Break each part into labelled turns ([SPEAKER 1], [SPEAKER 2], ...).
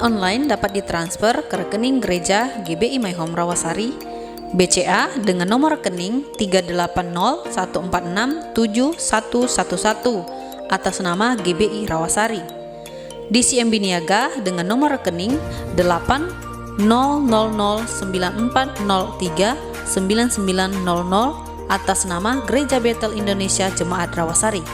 [SPEAKER 1] online dapat ditransfer ke rekening gereja GBI My Home Rawasari, BCA dengan nomor rekening 380467111 atas nama GBI Rawasari. DCMB Niaga dengan nomor rekening 80094039900 atas nama Gereja Bethel Indonesia Jemaat Rawasari.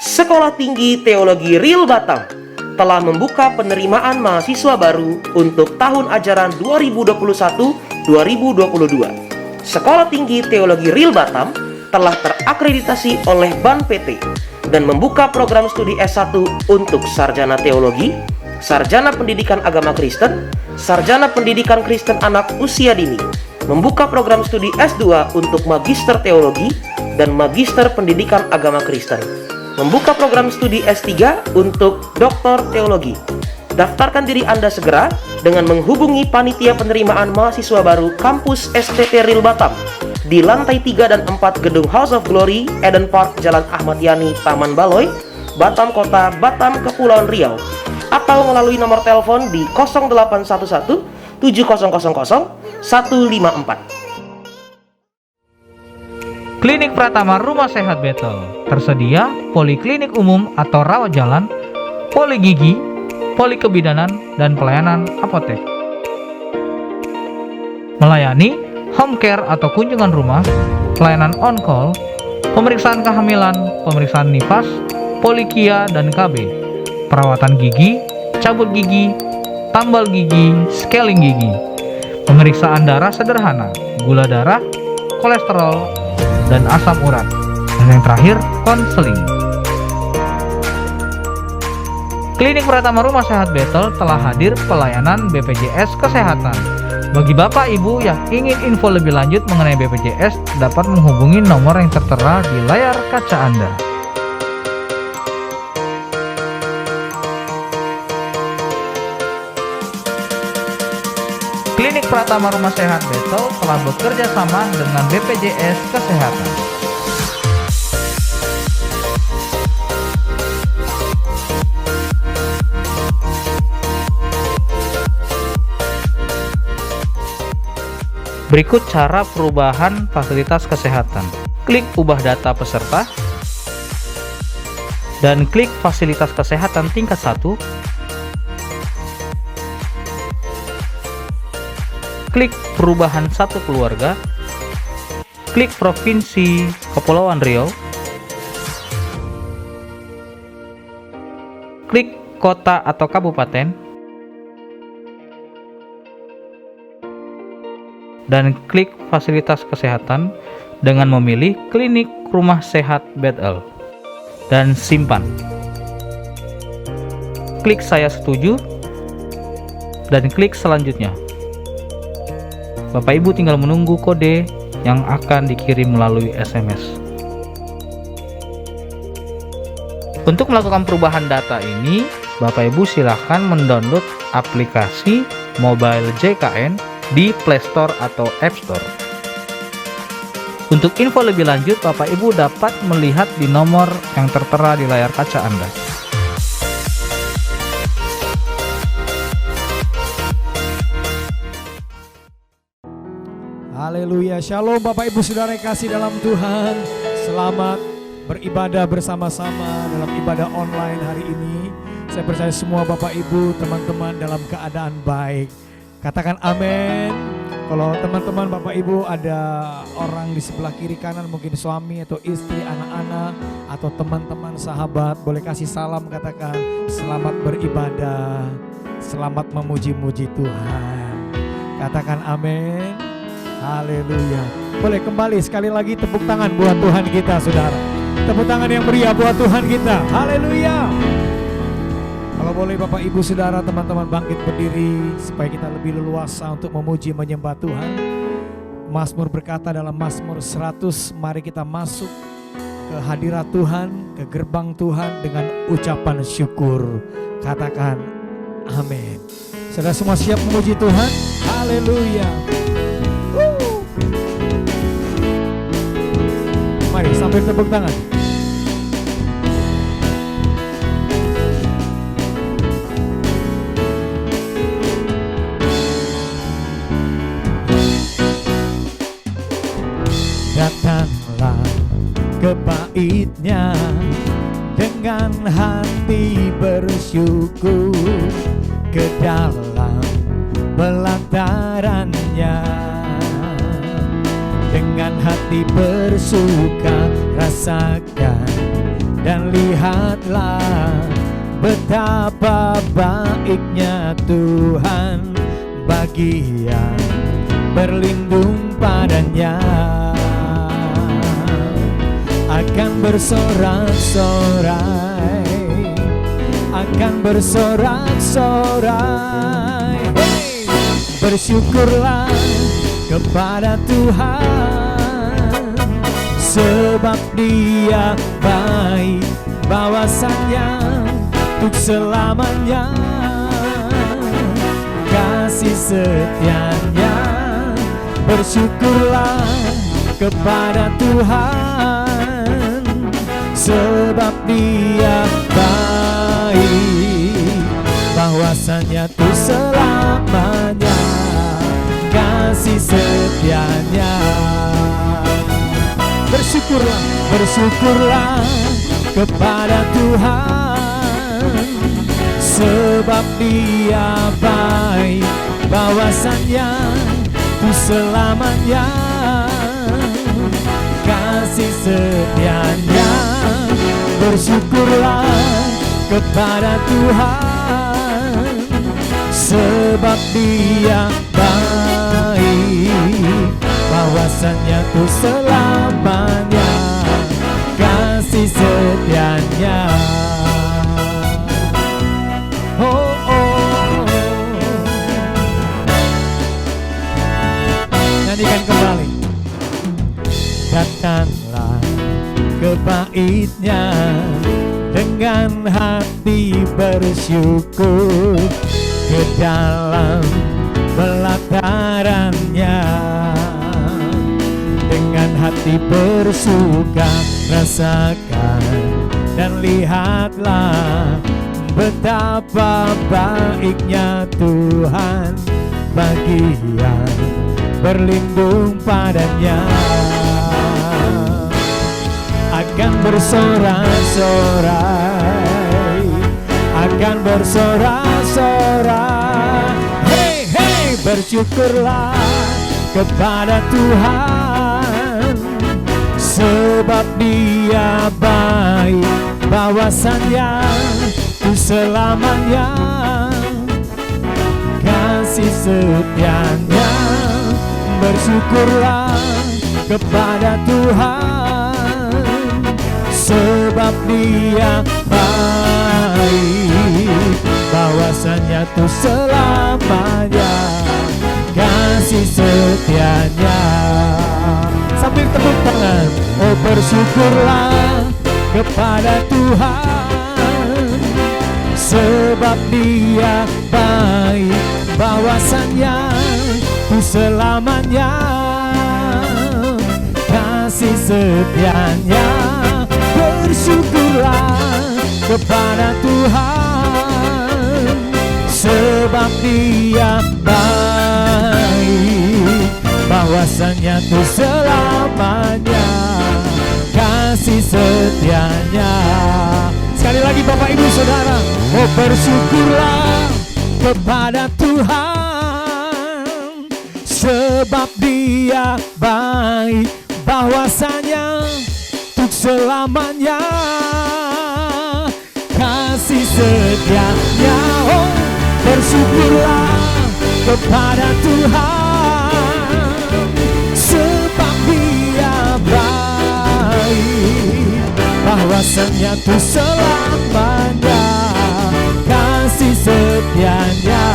[SPEAKER 2] Sekolah Tinggi Teologi Real Batam telah membuka penerimaan mahasiswa baru untuk tahun ajaran 2021-2022. Sekolah Tinggi Teologi Real Batam telah terakreditasi oleh BAN PT dan membuka program studi S1 untuk sarjana teologi, sarjana pendidikan agama Kristen, sarjana pendidikan Kristen anak usia dini, membuka program studi S2 untuk magister teologi dan magister pendidikan agama Kristen, membuka program studi S3 untuk doktor teologi. Daftarkan diri Anda segera dengan menghubungi panitia penerimaan mahasiswa baru kampus STT Real Batam di lantai 3 dan 4 gedung House of Glory, Eden Park, Jalan Ahmad Yani, Taman Baloy, Batam Kota, Batam, Kepulauan Riau, atau melalui nomor telepon di 0811 7000 154.
[SPEAKER 3] Klinik Pratama Rumah Sehat Bethel tersedia poliklinik umum atau rawat jalan, poli gigi, poli kebidanan, dan pelayanan apotek. Melayani home care atau kunjungan rumah, pelayanan on-call, pemeriksaan kehamilan, pemeriksaan nifas, polikia dan KB, perawatan gigi, cabut gigi, tambal gigi, scaling gigi, pemeriksaan darah sederhana, gula darah, kolesterol, dan asam urat. Dan yang terakhir, konseling. Klinik Pratama Rumah Sehat Bethel telah hadir pelayanan BPJS Kesehatan. Bagi Bapak Ibu yang ingin info lebih lanjut mengenai BPJS, dapat menghubungi nomor yang tertera di layar kaca Anda. Klinik Pratama Rumah Sehat Bethel telah bekerja sama dengan BPJS Kesehatan. Berikut cara perubahan fasilitas kesehatan. Klik ubah data peserta dan klik fasilitas kesehatan tingkat 1. Klik perubahan satu keluarga, klik Provinsi Kepulauan Riau, klik kota atau kabupaten, dan klik fasilitas kesehatan dengan memilih Klinik Rumah Sehat Bethel, dan simpan. Klik saya setuju, dan klik selanjutnya. Bapak Ibu tinggal menunggu kode yang akan dikirim melalui SMS. Untuk melakukan perubahan data ini, Bapak Ibu silakan mendownload aplikasi mobile JKN di Play Store atau App Store. Untuk info lebih lanjut, Bapak Ibu dapat melihat di nomor yang tertera di layar kaca Anda.
[SPEAKER 4] Haleluya, shalom Bapak Ibu Saudara yang kasih dalam Tuhan. Selamat beribadah bersama-sama dalam ibadah online hari ini. Saya percaya semua Bapak Ibu, teman-teman dalam keadaan baik. Katakan amin. Kalau teman-teman Bapak Ibu ada orang di sebelah kiri kanan, mungkin suami atau istri, anak-anak, atau teman-teman sahabat, boleh kasih salam, katakan selamat beribadah, selamat memuji-muji Tuhan. Katakan amin. Haleluya. Boleh kembali sekali lagi tepuk tangan buat Tuhan kita, saudara. Tepuk tangan yang meriah buat Tuhan kita. Haleluya. Kalau boleh Bapak Ibu Saudara, teman-teman bangkit berdiri supaya kita lebih leluasa untuk memuji menyembah Tuhan. Mazmur berkata dalam Mazmur 100, mari kita masuk ke hadirat Tuhan, ke gerbang Tuhan dengan ucapan syukur. Katakan amin. Saudara semua siap memuji Tuhan? Haleluya. Mari sambil tepuk tangan. Datanglah ke baitnya dengan hati bersyukur, ke dalam pelatarannya dengan hati bersuka. Rasakan dan lihatlah betapa baiknya Tuhan bagi yang berlindung padanya. Akan bersorak-sorai, akan bersorak-sorai. Hey! Bersyukurlah kepada Tuhan, sebab Dia baik, bahwasanya untuk selamanya kasih setianya. Bersyukurlah kepada Tuhan, sebab Dia baik, bahwasanya tuh selamanya kasih setianya. Bersyukurlah, bersyukurlah kepada Tuhan, sebab Dia baik, bahwasanya tuh selamanya kasih setianya. Bersyukurlah kepada Tuhan, sebab Dia baik, bahwasanya tuh selamanya kasih setianya. Oh, oh. Nyanyikan kembali. Datanglah ke baitnya dengan hati bersyukur, ke dalam pelatarannya dengan hati bersuka. Rasakan dan lihatlah betapa baiknya Tuhan bagi yang berlindung padanya. Akan bersorak-sorai, akan bersorak-sorai. Hey, hey, bersyukurlah kepada Tuhan, sebab Dia baik, bahwasanya tuh selamanya kasih setianya. Bersyukurlah kepada Tuhan, sebab Dia baik, bahwasanya tuh selamanya kasih setianya. Sambil tepuk tangan. Oh, bersyukurlah kepada Tuhan, sebab Dia baik, bahwasanya tuh selamanya kasih setianya. Bersyukurlah kepada Tuhan, sebab Dia baik, bahwasanya tuh selamanya kasih setianya. Sekali lagi Bapak Ibu Saudara, oh bersyukurlah kepada Tuhan, sebab Dia baik, bahwasanya untuk selamanya kasih setianya. Oh, bersyukurlah kepada Tuhan, sebab Dia baik, bahwasanya untuk selamanya kasih setianya.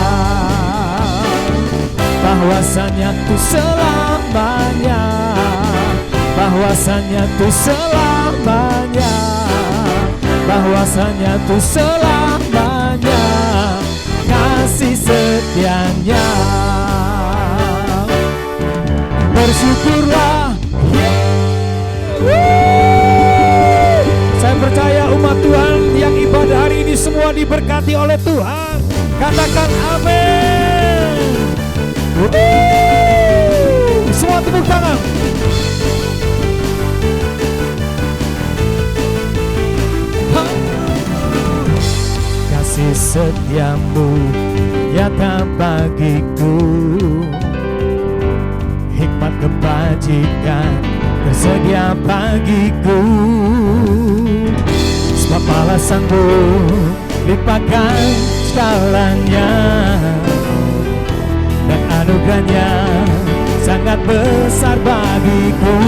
[SPEAKER 4] Bahwasanya untuk selamanya, bahwasanya tuh selamanya, bahwasanya tuh selamanya kasih setianya. Bersyukurlah, saya percaya umat Tuhan yang ibadah hari ini semua diberkati oleh Tuhan. Katakan amin. Semua tepuk tangan. Kasih setiamu nyata bagiku, hikmat kebajikan tersedia bagiku. Sebab Allah sanggup limpahkan segalanya, dan anugerahnya sangat besar bagiku.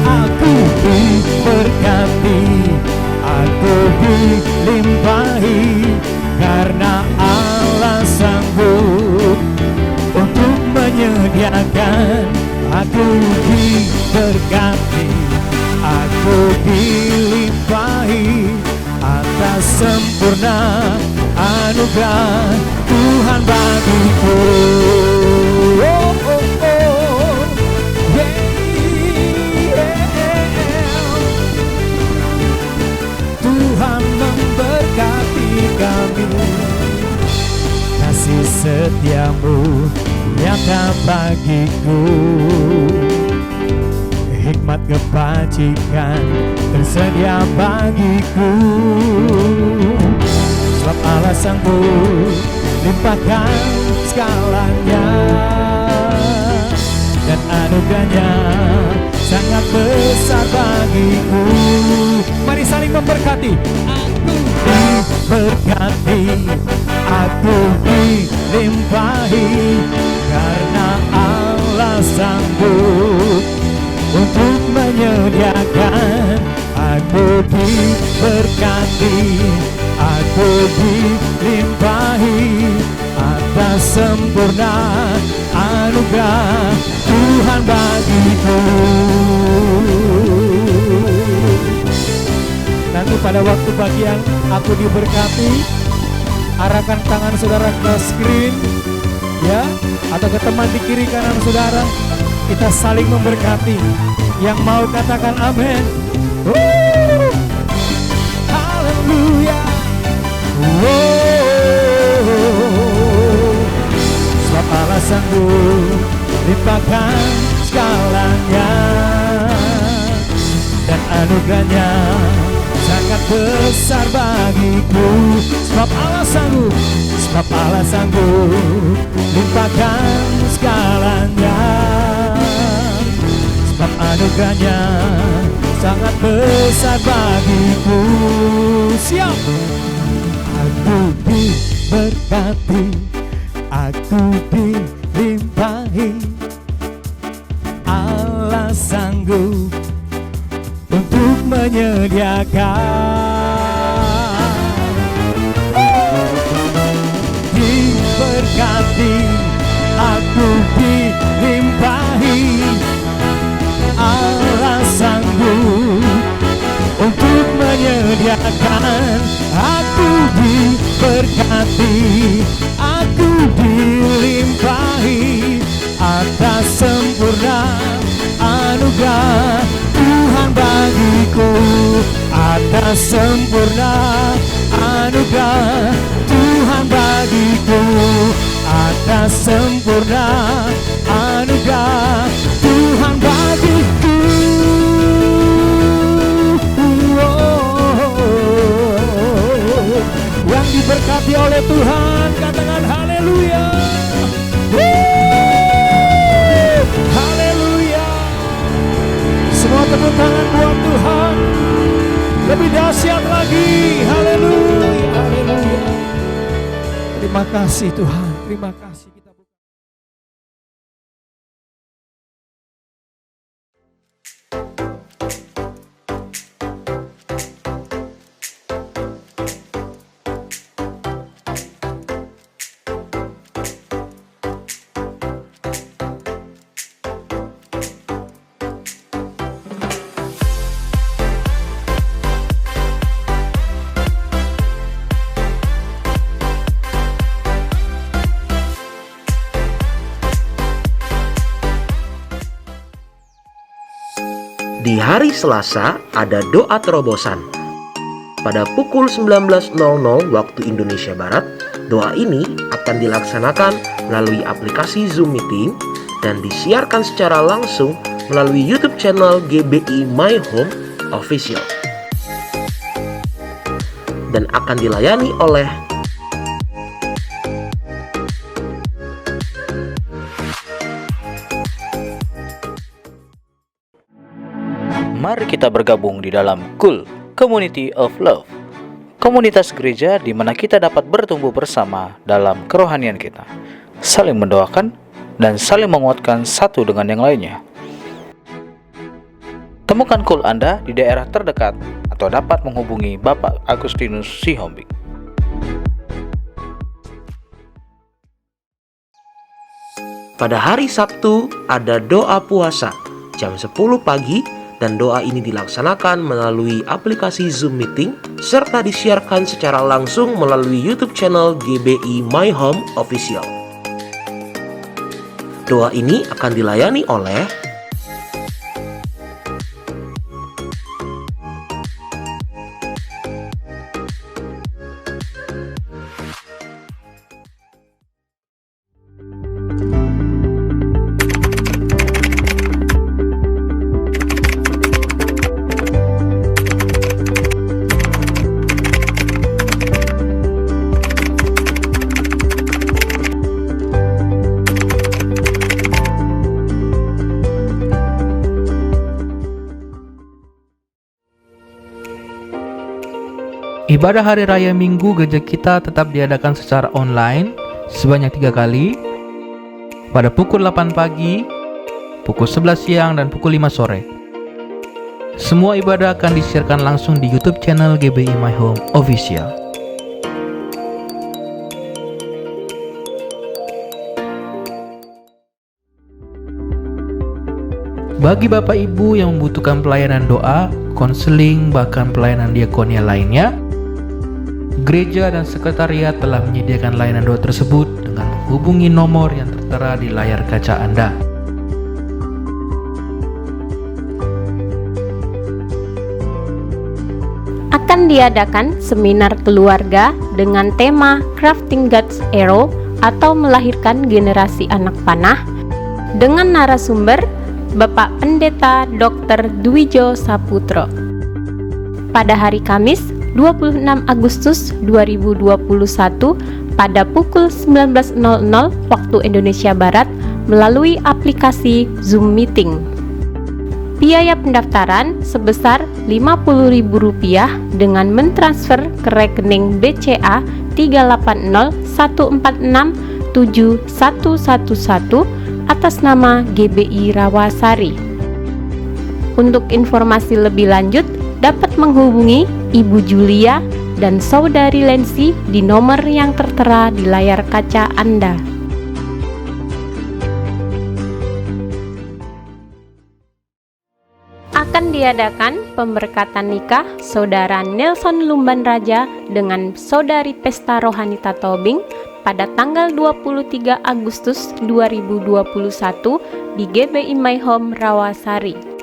[SPEAKER 4] Aku diberkati, aku dilimpahi, karena Allah sanggup untuk menyediakan. Aku diberkati, aku dilimpahi atas sempurna anugerah Tuhan bagiku. Oh, oh, oh. Yeah, yeah. Tuhan memberkati kami, kasih setiamu nyata bagiku, hikmat kebajikan tersedia bagiku. Sebab Allah sanggup limpahkan segalanya, dan anugerahnya sangat besar bagiku. Mari saling memberkati. Aku diberkati, aku dilimpahi, karena Allah sanggup untuk menyediakan. Aku diberkati, aku dilimpahi atas sempurna anugerah Tuhan bagiku. Nanti pada waktu bagian aku diberkati, arahkan tangan saudara ke screen, ya, atau ke teman di kiri kanan saudara. Kita saling memberkati. Yang mau katakan amin. Haleluya. Sebab Allah sanggup limpahkan segalanya, dan anugerahnya sangat besar bagiku. Sebab Allah sanggup, sebab Allah sanggup limpahkan segalanya, sebab anugerahnya sangat besar bagiku. Siap. Aku diberkati, aku dilimpahi, Allah sanggup untuk menyediakan. Diberkati, aku dilimpahi, Allah sanggup untuk menyediakan. Aku diberkati, aku dilimpahi atas sempurna anugerah Tuhan bagiku, atas sempurna anugerah Tuhan bagiku, atas sempurna anugerah Tuhan bagiku. Yang diberkati oleh Tuhan, katakan haleluya. Haleluya. Semua tepuk tangan buat Tuhan. Lebih dahsyat lagi. Haleluya. Haleluya. Terima kasih Tuhan. Terima kasih.
[SPEAKER 2] Di hari Selasa ada doa terobosan. Pada pukul 19.00 waktu Indonesia Barat, doa ini akan dilaksanakan melalui aplikasi Zoom Meeting dan disiarkan secara langsung melalui YouTube channel GBI My Home Official. Dan akan dilayani oleh
[SPEAKER 5] Mari kita bergabung di dalam KUL, Community of Love, komunitas gereja di mana kita dapat bertumbuh bersama dalam kerohanian kita, saling mendoakan dan saling menguatkan satu dengan yang lainnya. Temukan KUL Anda di daerah terdekat atau dapat menghubungi Bapak Agustinus Sihombing.
[SPEAKER 2] pada hari Sabtu ada doa puasa jam 10 pagi dan doa ini dilaksanakan melalui aplikasi Zoom Meeting serta disiarkan secara langsung melalui YouTube channel GBI My Home Official. Doa ini akan dilayani oleh
[SPEAKER 3] Ibadah Hari Raya Minggu gereja kita tetap diadakan secara online sebanyak 3 kali pada pukul 8 pagi, pukul 11 siang, dan pukul 5 sore. Semua ibadah akan disiarkan langsung di YouTube channel GBI My Home Official. Bagi Bapak Ibu yang membutuhkan pelayanan doa, konseling, bahkan pelayanan diakonia lainnya, gereja dan sekretariat telah menyediakan layanan doa tersebut dengan menghubungi nomor yang tertera di layar kaca Anda.
[SPEAKER 6] Akan diadakan seminar keluarga dengan tema Crafting God's Hero atau melahirkan generasi anak panah dengan narasumber Bapak Pendeta Dr. Dwijo Saputro. Pada hari Kamis 26 Agustus 2021 pada pukul 19.00 waktu Indonesia Barat melalui aplikasi Zoom Meeting. Biaya pendaftaran sebesar Rp50.000 dengan mentransfer ke rekening BCA 38014671111 atas nama GBI Rawasari. Untuk informasi lebih lanjut dapat menghubungi Ibu Julia dan Saudari Lensi di nomor yang tertera di layar kaca Anda. Akan diadakan pemberkatan nikah Saudara Nelson Lumban Raja dengan Saudari Pesta Rohanita Tobing pada tanggal 23 Agustus 2021 di GBI My Home Rawasari.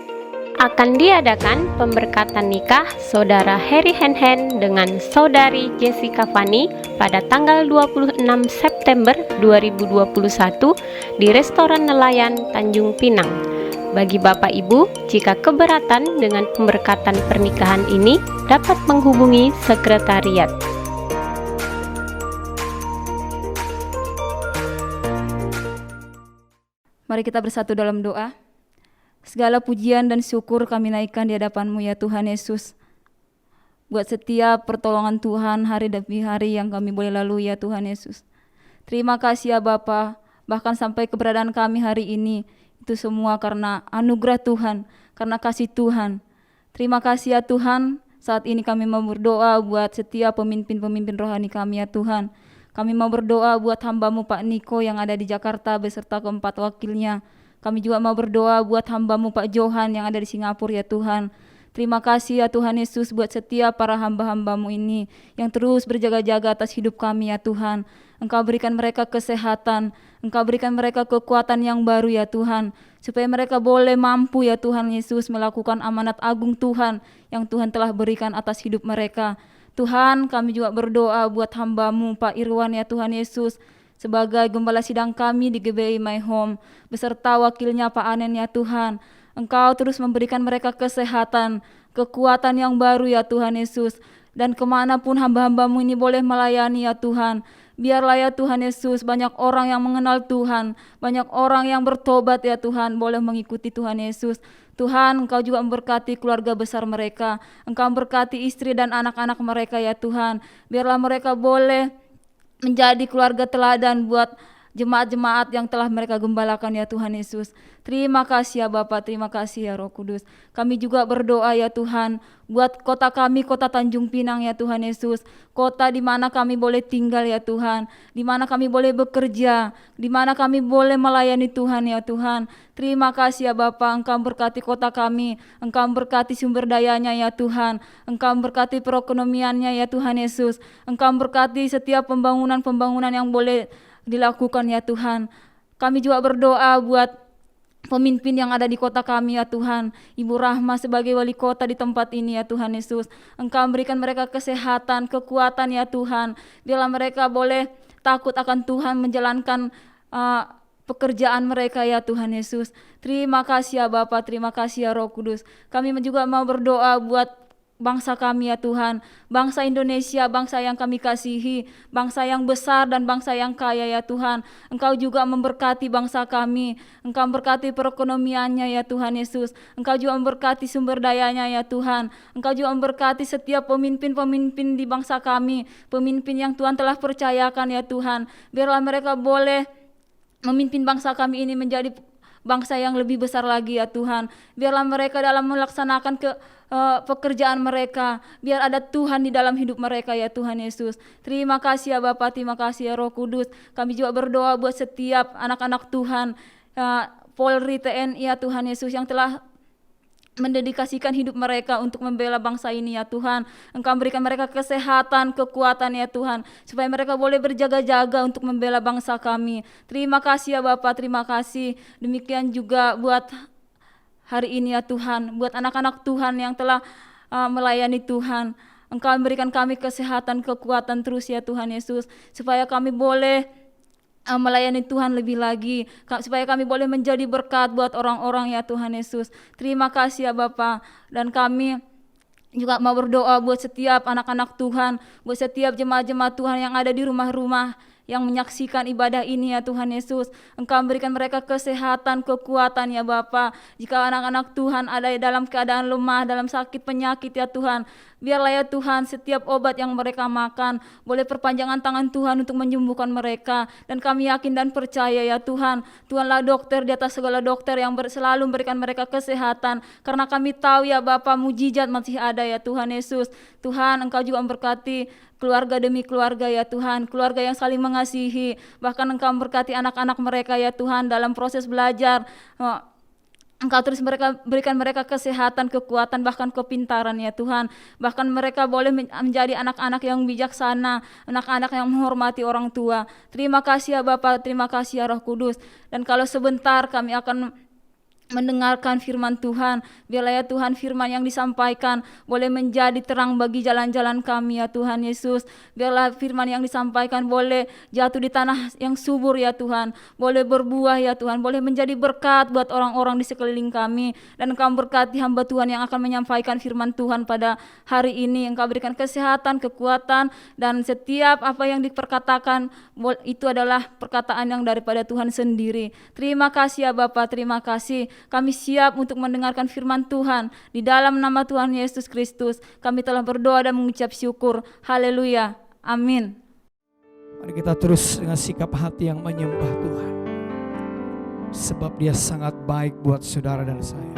[SPEAKER 6] Akan diadakan pemberkatan nikah Saudara Harry Henhen dengan Saudari Jessica Fani pada tanggal 26 September 2021 di Restoran Nelayan Tanjung Pinang. Bagi Bapak Ibu, jika keberatan dengan pemberkatan pernikahan ini, dapat menghubungi sekretariat.
[SPEAKER 7] Mari kita bersatu dalam doa. Segala pujian dan syukur kami naikkan di hadapan-Mu ya Tuhan Yesus. Buat setiap pertolongan Tuhan hari demi hari yang kami boleh lalui ya Tuhan Yesus. Terima kasih ya Bapa, bahkan sampai keberadaan kami hari ini, itu semua karena anugerah Tuhan, karena kasih Tuhan. Terima kasih ya Tuhan, saat ini kami mau berdoa buat setiap pemimpin-pemimpin rohani kami ya Tuhan. Kami mau berdoa buat hamba-Mu Pak Niko yang ada di Jakarta beserta keempat wakilnya. Kami juga mau berdoa buat hamba-Mu Pak Johan yang ada di Singapura ya Tuhan. Terima kasih ya Tuhan Yesus buat setiap para hamba-hamba-Mu ini yang terus berjaga-jaga atas hidup kami ya Tuhan. Engkau berikan mereka kesehatan, Engkau berikan mereka kekuatan yang baru ya Tuhan, supaya mereka boleh mampu ya Tuhan Yesus melakukan amanat agung Tuhan yang Tuhan telah berikan atas hidup mereka. Tuhan, kami juga berdoa buat hamba-Mu Pak Irwan ya Tuhan Yesus, sebagai gembala sidang kami di GBI My Home, beserta wakilnya Pak Anen ya Tuhan. Engkau terus memberikan mereka kesehatan, kekuatan yang baru ya Tuhan Yesus, dan kemanapun hamba-hamba-Mu ini boleh melayani ya Tuhan, biarlah ya Tuhan Yesus banyak orang yang mengenal Tuhan, banyak orang yang bertobat ya Tuhan, boleh mengikuti Tuhan Yesus. Tuhan, Engkau juga memberkati keluarga besar mereka, Engkau memberkati istri dan anak-anak mereka ya Tuhan, biarlah mereka boleh menjadi keluarga teladan buat jemaat-jemaat yang telah mereka gembalakan ya Tuhan Yesus. Terima kasih ya Bapa, terima kasih ya Roh Kudus. Kami juga berdoa ya Tuhan buat kota kami, kota Tanjung Pinang ya Tuhan Yesus, kota di mana kami boleh tinggal ya Tuhan, di mana kami boleh bekerja, di mana kami boleh melayani Tuhan ya Tuhan. Terima kasih ya Bapa, Engkau berkati kota kami, Engkau berkati sumber dayanya ya Tuhan, Engkau berkati perekonomiannya ya Tuhan Yesus, Engkau berkati setiap pembangunan-pembangunan yang boleh dilakukan ya Tuhan. Kami juga berdoa buat pemimpin yang ada di kota kami ya Tuhan, Ibu Rahma sebagai wali kota di tempat ini ya Tuhan Yesus. Engkau berikan mereka kesehatan, kekuatan ya Tuhan, biarlah mereka boleh takut akan Tuhan menjalankan pekerjaan mereka ya Tuhan Yesus. Terima kasih ya Bapa, terima kasih ya Roh Kudus. Kami juga mau berdoa buat bangsa kami ya Tuhan, bangsa Indonesia, bangsa yang kami kasihi, bangsa yang besar dan bangsa yang kaya ya Tuhan. Engkau juga memberkati bangsa kami, Engkau memberkati perekonomiannya ya Tuhan Yesus, Engkau juga memberkati sumber dayanya ya Tuhan, Engkau juga memberkati setiap pemimpin-pemimpin di bangsa kami, pemimpin yang Tuhan telah percayakan ya Tuhan, biarlah mereka boleh memimpin bangsa kami ini menjadi bangsa yang lebih besar lagi ya Tuhan. Biarlah mereka dalam melaksanakan pekerjaan mereka, biar ada Tuhan di dalam hidup mereka ya Tuhan Yesus. Terima kasih ya Bapa, terima kasih ya Roh Kudus. Kami juga berdoa buat setiap anak-anak Tuhan, Polri, TNI ya Tuhan Yesus, yang telah mendedikasikan hidup mereka untuk membela bangsa ini ya Tuhan. Engkau berikan mereka kesehatan, kekuatan ya Tuhan, supaya mereka boleh berjaga-jaga untuk membela bangsa kami. Terima kasih ya Bapa, terima kasih. Demikian juga buat hari ini ya Tuhan, buat anak-anak Tuhan yang telah melayani Tuhan. Engkau berikan kami kesehatan, kekuatan terus ya Tuhan Yesus, supaya kami boleh melayani Tuhan lebih lagi, supaya kami boleh menjadi berkat buat orang-orang ya Tuhan Yesus. Terima kasih ya Bapa, dan kami juga mau berdoa buat setiap anak-anak Tuhan, buat setiap jemaat-jemaat Tuhan yang ada di rumah-rumah yang menyaksikan ibadah ini ya Tuhan Yesus. Engkau berikan mereka kesehatan, kekuatan ya Bapa. Jika anak-anak Tuhan ada dalam keadaan lemah, dalam sakit penyakit ya Tuhan, biarlah ya Tuhan setiap obat yang mereka makan boleh perpanjangan tangan Tuhan untuk menyembuhkan mereka. Dan kami yakin dan percaya ya Tuhan, Tuhanlah dokter di atas segala dokter yang selalu memberikan mereka kesehatan. Karena kami tahu ya Bapa, mujizat masih ada ya Tuhan Yesus. Tuhan, Engkau juga memberkati keluarga demi keluarga ya Tuhan, keluarga yang saling mengasihi, bahkan Engkau memberkati anak-anak mereka ya Tuhan dalam proses belajar. Engkau terus berikan mereka kesehatan, kekuatan, bahkan kepintaran ya Tuhan. Bahkan mereka boleh menjadi anak-anak yang bijaksana, anak-anak yang menghormati orang tua. Terima kasih ya Bapa, terima kasih ya Roh Kudus. Dan kalau sebentar kami akan mendengarkan firman Tuhan, biarlah ya Tuhan firman yang disampaikan boleh menjadi terang bagi jalan-jalan kami ya Tuhan Yesus. Biarlah firman yang disampaikan boleh jatuh di tanah yang subur ya Tuhan, boleh berbuah ya Tuhan, boleh menjadi berkat buat orang-orang di sekeliling kami. Dan Engkau berkati hamba Tuhan yang akan menyampaikan firman Tuhan pada hari ini. Engkau berikan kesehatan, kekuatan, dan setiap apa yang diperkatakan itu adalah perkataan yang daripada Tuhan sendiri. Terima kasih ya Bapa, terima kasih. Kami siap untuk mendengarkan firman Tuhan. Di dalam nama Tuhan Yesus Kristus kami telah berdoa dan mengucap syukur. Haleluya, amin.
[SPEAKER 4] Mari kita terus dengan sikap hati yang menyembah Tuhan, sebab Dia sangat baik buat saudara dan saya.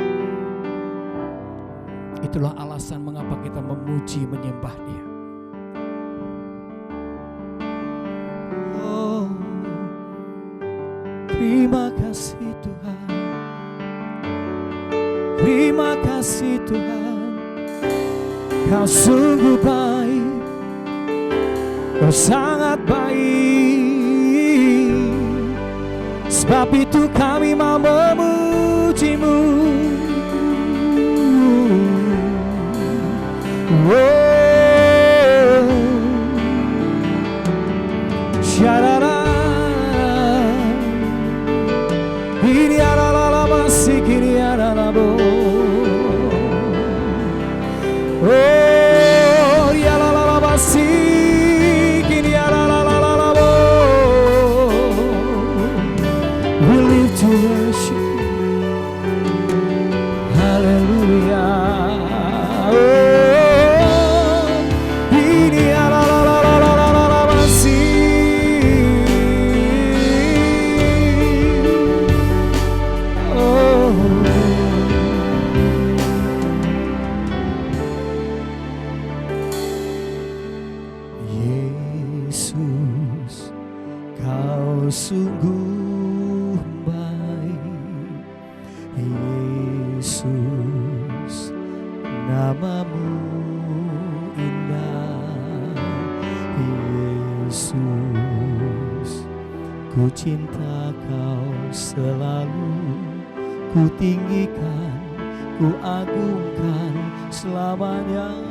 [SPEAKER 4] Itulah alasan mengapa kita memuji, menyembah Dia. Oh, terima kasih Tuhan. Terima kasih Tuhan, Kau sungguh baik, Kau sangat baik. Sebab itu kami mau memuji-Mu. Oh, syarara, ini adalah masih kini adalah bo. Oh, ya la la la masih kini adalah bo. We live to worship. Hallelujah. Yesus, Kau sungguh baik. Yesus, namamu indah. Yesus, ku cinta Kau selalu, ku tinggikan, ku agungkan selamanya.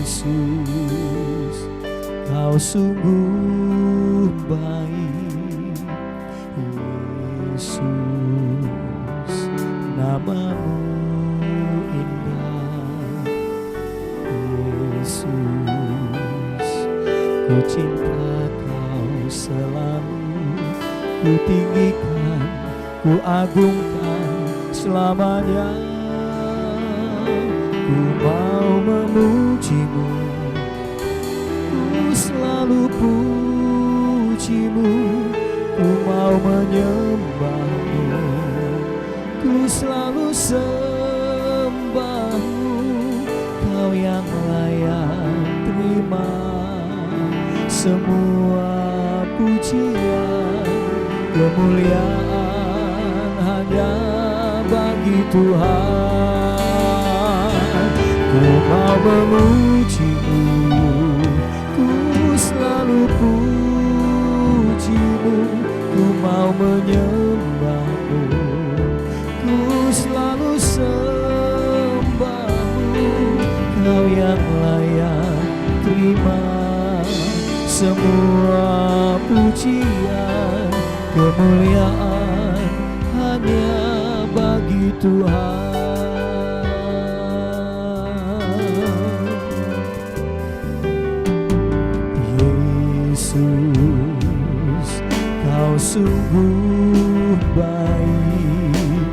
[SPEAKER 4] Yesus, Kau sungguh baik. Yesus, namamu indah. Yesus, ku cinta Kau selalu, ku tinggikan, ku agungkan selamanya. Ku mau memuji-Mu, ku selalu puji-Mu. Ku mau menyembah-Mu, ku selalu sembah-Mu. Kau yang layak terima semua pujian. Kemuliaan hanya bagi Tuhan. Ku mau memuji-Mu, ku selalu puji-Mu. Ku mau menyembah-Mu, ku selalu sembah-Mu. Kau yang layak terima semua pujian. Kemuliaan hanya bagi Tuhan. Yesus, Kau sungguh baik.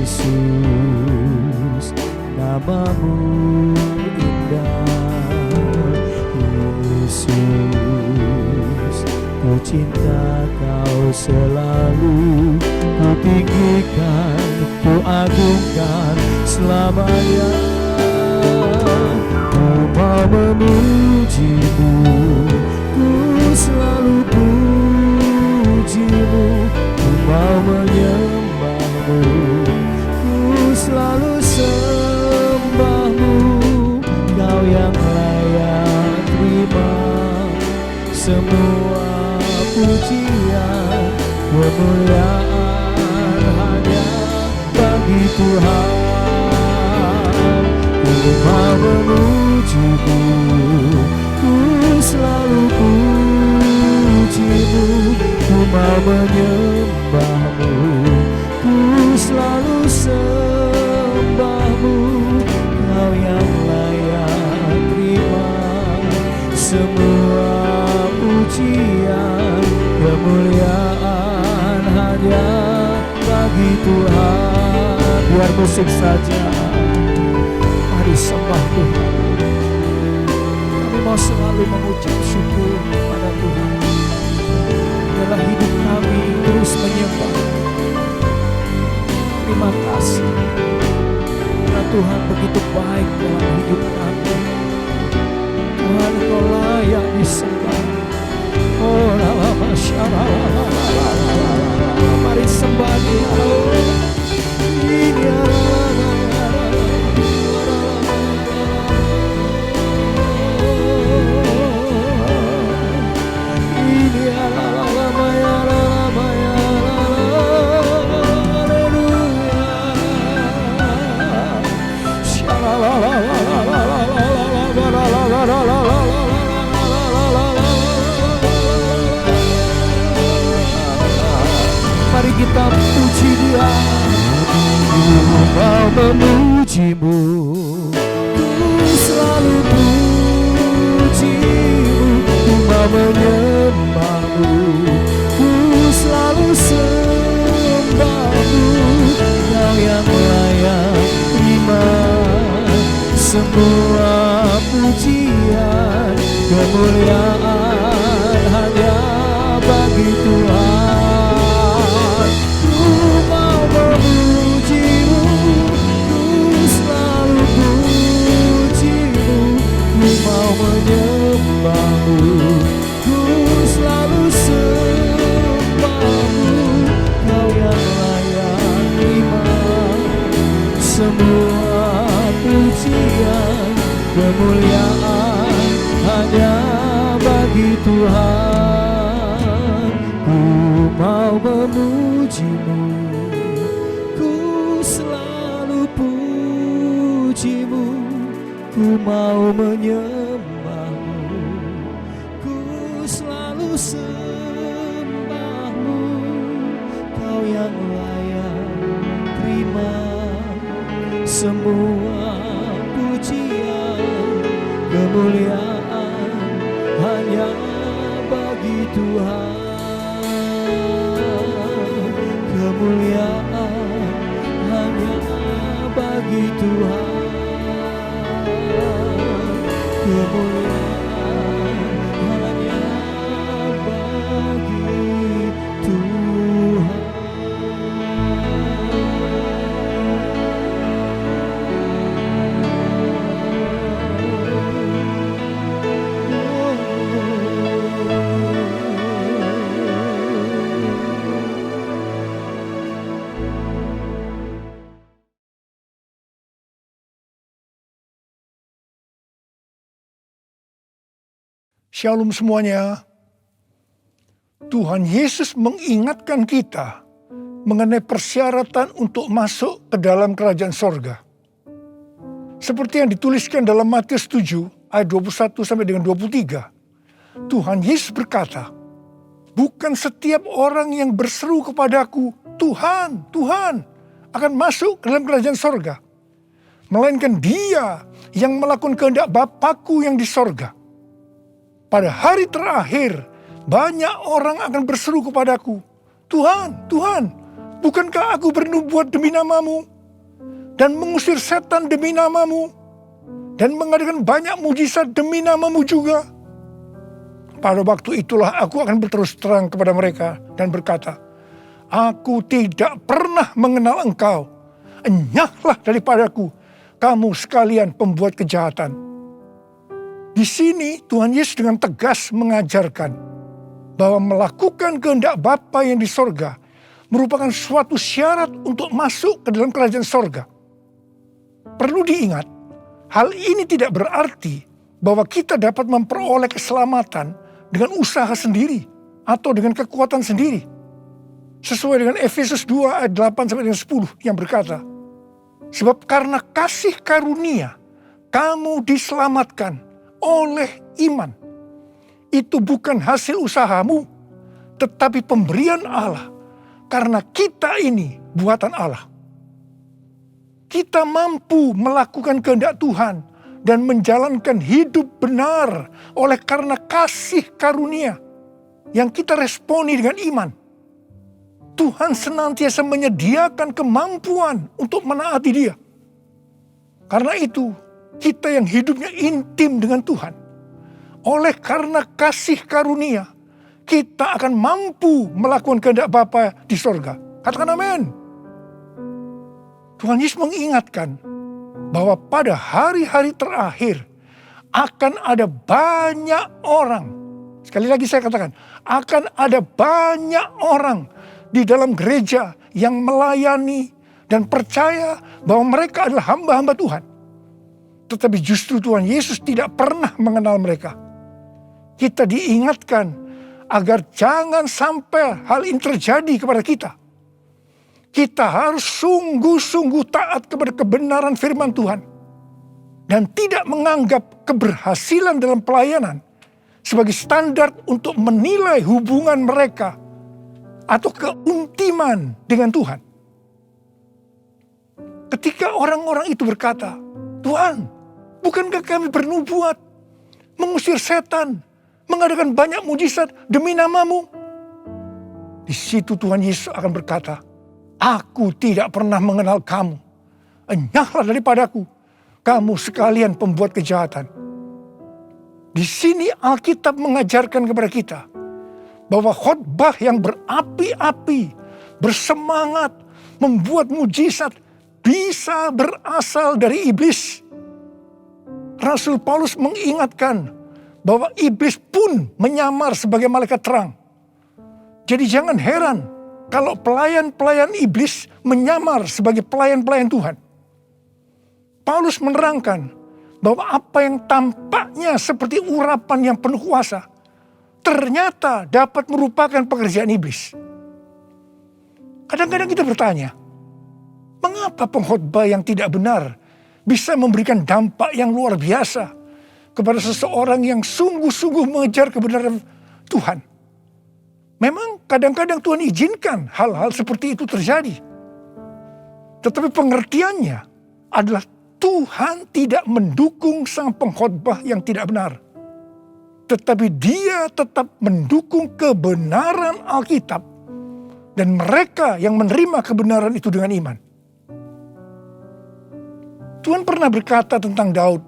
[SPEAKER 4] Yesus, namamu indah. Yesus, ku cinta Kau selalu, ku tinggikan, ku agungkan selamanya. Ku mau memuji-Mu, ku selalu puji-Mu. Ku mau menyembah-Mu, ku selalu sembah-Mu. Kau yang layak terima semua pujian. Kemuliaan hanya bagi Tuhan. Ku mau memuji-Mu, ku selalu puji-Mu. Ku mau menyembah-Mu, ku selalu sembah-Mu. Kau yang layak terima semua pujian. Kemuliaan hanya bagi Tuhan. Biar musik saja, mari sembah Tuhan. Kami mau selalu mengucap syukur pada Tuhan. Dalam hidup kami terus menyembah. Terima kasih karena Tuhan begitu baik dalam hidup kami. Tuhan, Kau layak disembah. Oh, lama masyarakat, mari sembah Dia. Ini adalah memujimu, ku selalu pujimu, ku mau menyembahmu, ku selalu sembahmu, Kau yang layak terima semua pujian, kemuliaan hanya bagi Tuhan. Ku mau memujimu, ku selalu pujimu, ku mau menyembahmu, ku selalu sembahmu, Kau yang layak terima semua pujian, kemuliaan hanya bagi Tuhan. Ku mau memujimu, ku selalu pujimu, ku mau menyembahmu, ku selalu sembahmu, Kau yang layak terima semua pujian, kemuliaan hanya bagi Tuhan. Kemuliaan hanya bagi Tuhan. Kemuliaan hanya bagi Tuhan.
[SPEAKER 8] Shalom semuanya. Tuhan Yesus mengingatkan kita mengenai persyaratan untuk masuk ke dalam kerajaan sorga. Seperti yang dituliskan dalam Matius 7 ayat 21 sampai dengan 23. Tuhan Yesus berkata, bukan setiap orang yang berseru kepadaku, Tuhan, Tuhan, akan masuk ke dalam kerajaan sorga. Melainkan dia yang melakukan kehendak Bapa-Ku yang di sorga. Pada hari terakhir, banyak orang akan berseru kepadaku, Tuhan, Tuhan, bukankah aku bernubuat demi namamu, dan mengusir setan demi namamu, dan mengadakan banyak mujizat demi namamu juga? Pada waktu itulah aku akan berterus terang kepada mereka dan berkata, aku tidak pernah mengenal engkau, enyahlah daripadaku, kamu sekalian pembuat kejahatan. Di sini Tuhan Yesus dengan tegas mengajarkan bahwa melakukan kehendak Bapa yang di sorga merupakan suatu syarat untuk masuk ke dalam kerajaan sorga. Perlu diingat, hal ini tidak berarti bahwa kita dapat memperoleh keselamatan dengan usaha sendiri atau dengan kekuatan sendiri. Sesuai dengan Efesus 2 ayat 8 sampai dengan 10 yang berkata, sebab karena kasih karunia kamu diselamatkan oleh iman. Itu bukan hasil usahamu, tetapi pemberian Allah. Karena kita ini buatan Allah. Kita mampu melakukan kehendak Tuhan dan menjalankan hidup benar oleh karena kasih karunia yang kita responi dengan iman. Tuhan senantiasa menyediakan kemampuan untuk menaati Dia. Karena itu, kita yang hidupnya intim dengan Tuhan, oleh karena kasih karunia, kita akan mampu melakukan kehendak Bapa di sorga. Katakan amin. Tuhan Yesus mengingatkan bahwa pada hari-hari terakhir akan ada banyak orang, sekali lagi saya katakan, akan ada banyak orang di dalam gereja yang melayani dan percaya bahwa mereka adalah hamba-hamba Tuhan. Tetapi justru Tuhan Yesus tidak pernah mengenal mereka. Kita diingatkan agar jangan sampai hal ini terjadi kepada kita. Kita harus sungguh-sungguh taat kepada kebenaran firman Tuhan. Dan tidak menganggap keberhasilan dalam pelayanan sebagai standar untuk menilai hubungan mereka atau keuntiman dengan Tuhan. Ketika orang-orang itu berkata, Tuhan, bukankah kami bernubuat, mengusir setan, mengadakan banyak mujizat demi nama-Mu? Di situ Tuhan Yesus akan berkata, Aku tidak pernah mengenal kamu. Enyahlah daripadaku, kamu sekalian pembuat kejahatan. Di sini Alkitab mengajarkan kepada kita bahwa khotbah yang berapi-api, bersemangat, membuat mujizat bisa berasal dari iblis. Rasul Paulus mengingatkan bahwa iblis pun menyamar sebagai malaikat terang. Jadi jangan heran kalau pelayan-pelayan iblis menyamar sebagai pelayan-pelayan Tuhan. Paulus menerangkan bahwa apa yang tampaknya seperti urapan yang penuh kuasa, ternyata dapat merupakan pekerjaan iblis. Kadang-kadang kita bertanya, mengapa pengkhotbah yang tidak benar bisa memberikan dampak yang luar biasa kepada seseorang yang sungguh-sungguh mengejar kebenaran Tuhan? Memang kadang-kadang Tuhan izinkan hal-hal seperti itu terjadi. Tetapi pengertiannya adalah Tuhan tidak mendukung sang pengkhotbah yang tidak benar. Tetapi Dia tetap mendukung kebenaran Alkitab dan mereka yang menerima kebenaran itu dengan iman. Tuhan pernah berkata tentang Daud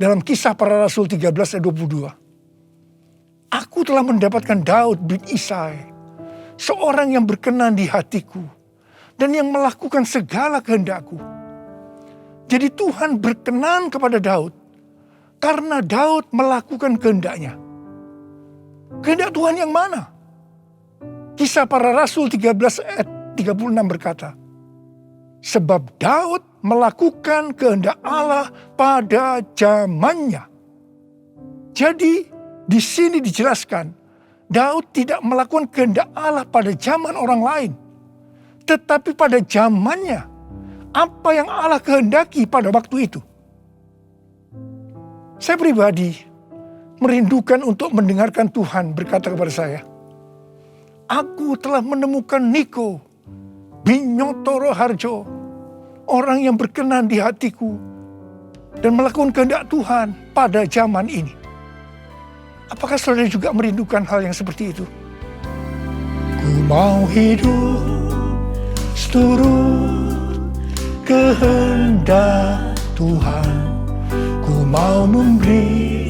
[SPEAKER 8] dalam Kisah Para Rasul 13 ayat 22. Aku telah mendapatkan Daud bin Isai, seorang yang berkenan di hatiku dan yang melakukan segala kehendakku. Jadi Tuhan berkenan kepada Daud karena Daud melakukan kehendaknya. Kehendak Tuhan yang mana? Kisah Para Rasul 13 ayat 36 berkata, sebab Daud melakukan kehendak Allah pada zamannya. Jadi di sini dijelaskan, Daud tidak melakukan kehendak Allah pada zaman orang lain, tetapi pada zamannya, apa yang Allah kehendaki pada waktu itu. Saya pribadi merindukan untuk mendengarkan Tuhan berkata kepada saya, aku telah menemukan Niko Binyotoro Harjo, orang yang berkenan di hatiku dan melakukan kehendak Tuhan pada zaman ini. Apakah saudara juga merindukan hal yang seperti itu? Ku mau hidup seturut kehendak Tuhan. Ku mau memberi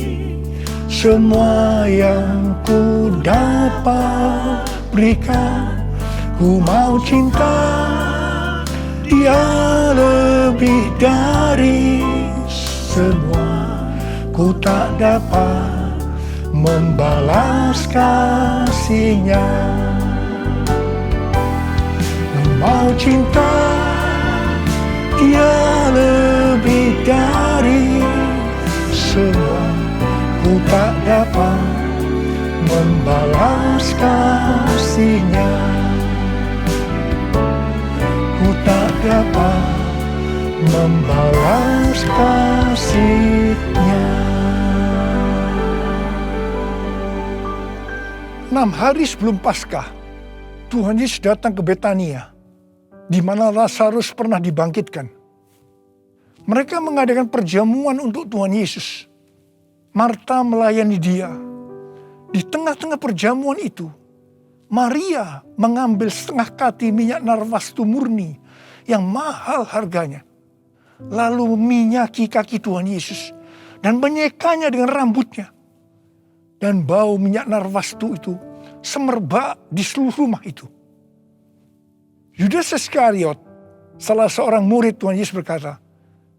[SPEAKER 8] semua yang ku dapat berikan. Ku mau cinta Dia lebih dari semua. Ku tak dapat membalas kasih-Nya. Ku mau cinta Dia lebih dari semua. Ku tak dapat membalas kasih-Nya. Ku tak dapat membalas kasih-Nya. 6 hari sebelum Paskah, Tuhan Yesus datang ke Betania, di mana Lazarus pernah dibangkitkan. Mereka mengadakan perjamuan untuk Tuhan Yesus. Marta melayani Dia. Di tengah-tengah perjamuan itu, Maria mengambil setengah kati minyak narwastu murni yang mahal harganya. Lalu meminyaki kaki Tuhan Yesus dan menyekanya dengan rambutnya. Dan bau minyak narwastu itu semerbak di seluruh rumah itu. Yudas Iskariot, salah seorang murid Tuhan Yesus berkata,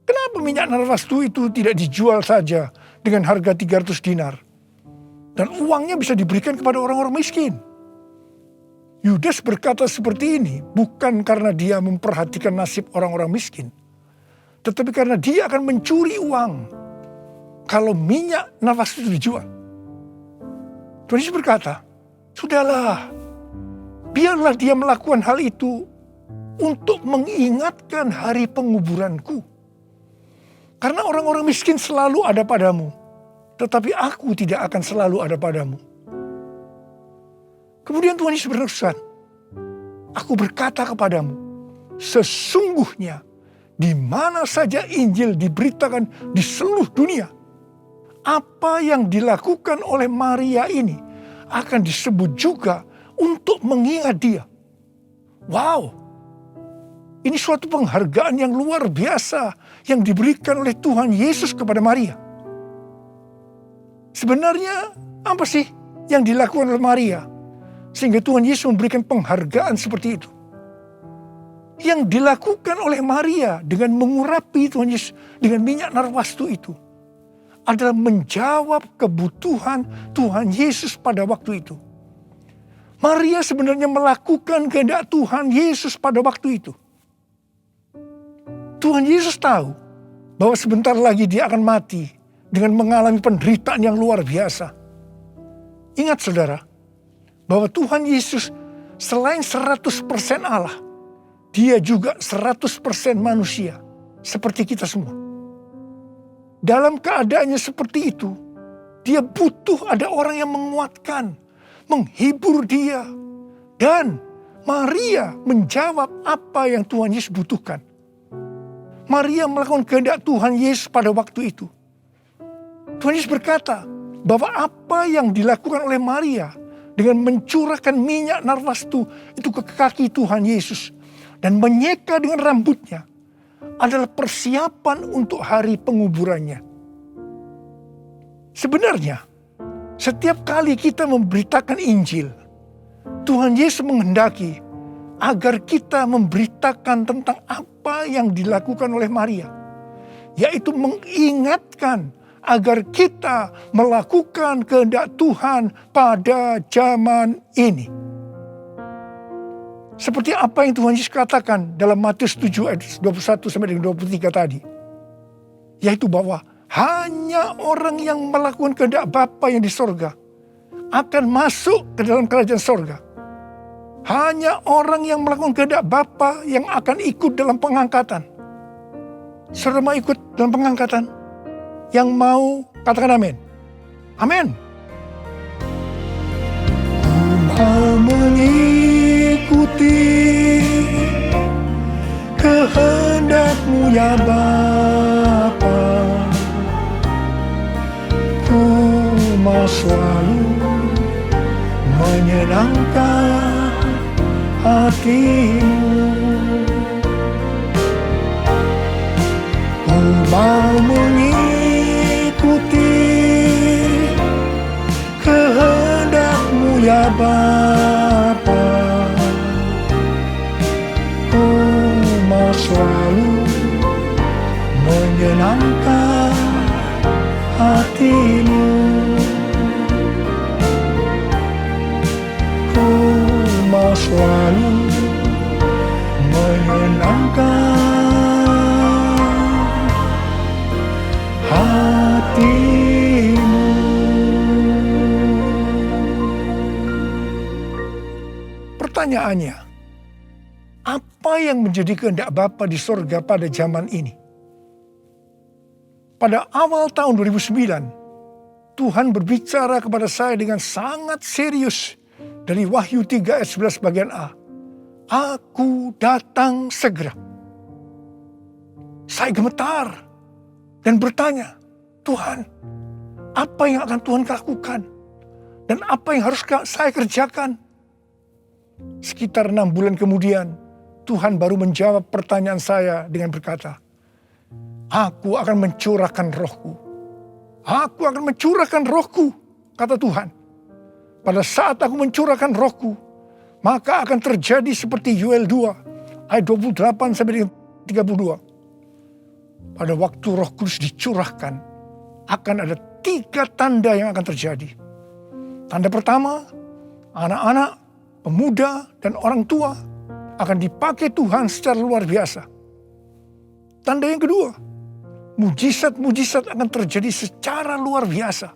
[SPEAKER 8] kenapa minyak narwastu itu tidak dijual saja dengan harga 300 dinar? Dan uangnya bisa diberikan kepada orang-orang miskin. Yudas berkata seperti ini bukan karena dia memperhatikan nasib orang-orang miskin. Tetapi karena dia akan mencuri uang kalau minyak narwastu itu dijual. Tuhan Yesus berkata, sudahlah, biarlah dia melakukan hal itu untuk mengingatkan hari penguburanku. Karena orang-orang miskin selalu ada padamu, tetapi aku tidak akan selalu ada padamu. Kemudian Tuhan Yesus berfirman, aku berkata kepadamu, sesungguhnya di mana saja Injil diberitakan di seluruh dunia, apa yang dilakukan oleh Maria ini akan disebut juga untuk mengingat dia. Wow, ini suatu penghargaan yang luar biasa yang diberikan oleh Tuhan Yesus kepada Maria. Sebenarnya apa sih yang dilakukan oleh Maria sehingga Tuhan Yesus memberikan penghargaan seperti itu? Yang dilakukan oleh Maria dengan mengurapi Tuhan Yesus dengan minyak narwastu itu adalah menjawab kebutuhan Tuhan Yesus pada waktu itu. Maria sebenarnya melakukan kehendak Tuhan Yesus pada waktu itu. Tuhan Yesus tahu bahwa sebentar lagi dia akan mati dengan mengalami penderitaan yang luar biasa. Ingat saudara, bahwa Tuhan Yesus selain 100% Allah, dia juga 100% manusia, seperti kita semua. Dalam keadaannya seperti itu, dia butuh ada orang yang menguatkan, menghibur dia. Dan Maria menjawab apa yang Tuhan Yesus butuhkan. Maria melakukan kehendak Tuhan Yesus pada waktu itu. Tuhan Yesus berkata bahwa apa yang dilakukan oleh Maria dengan mencurahkan minyak narwastu itu ke kaki Tuhan Yesus dan menyeka dengan rambutnya adalah persiapan untuk hari penguburannya. Sebenarnya, setiap kali kita memberitakan Injil, Tuhan Yesus menghendaki agar kita memberitakan tentang apa yang dilakukan oleh Maria, yaitu mengingatkan agar kita melakukan kehendak Tuhan pada zaman ini. Seperti apa yang Tuhan Yesus katakan dalam Matius 7 ayat 21 sampai dengan 23 tadi. Yaitu bahwa hanya orang yang melakukan kehendak Bapa yang di sorga akan masuk ke dalam kerajaan sorga. Hanya orang yang melakukan kehendak Bapa yang akan ikut dalam pengangkatan. Saudara mau ikut dalam pengangkatan? Yang mau katakan amin. Amin. Mau mengikuti kehendak-Mu ya Bapa. Ku mau selalu menyenangkan hati-Mu. Ku mau mengikuti kehendak-Mu ya Bapa. Ku mau selalu menyenangkan hati-Mu. Ku mau selalu menyenangkan hati-Mu. Pertanyaannya, apa yang menjadi kehendak Bapa di sorga pada zaman ini? Pada awal tahun 2009, Tuhan berbicara kepada saya dengan sangat serius dari Wahyu 3 ayat 11 bagian A. Aku datang segera. Saya gemetar dan bertanya, Tuhan, apa yang akan Tuhan lakukan? Dan apa yang harus saya kerjakan? Sekitar 6 bulan kemudian, Tuhan baru menjawab pertanyaan saya dengan berkata, Aku akan mencurahkan rohku. Aku akan mencurahkan rohku, kata Tuhan. Pada saat aku mencurahkan rohku, maka akan terjadi seperti Yoel 2, ayat 28 sampai 32. Pada waktu Roh Kudus dicurahkan, akan ada 3 tanda yang akan terjadi. Tanda pertama, anak-anak, pemuda, dan orang tua akan dipakai Tuhan secara luar biasa. Tanda yang kedua, mujizat-mujizat akan terjadi secara luar biasa.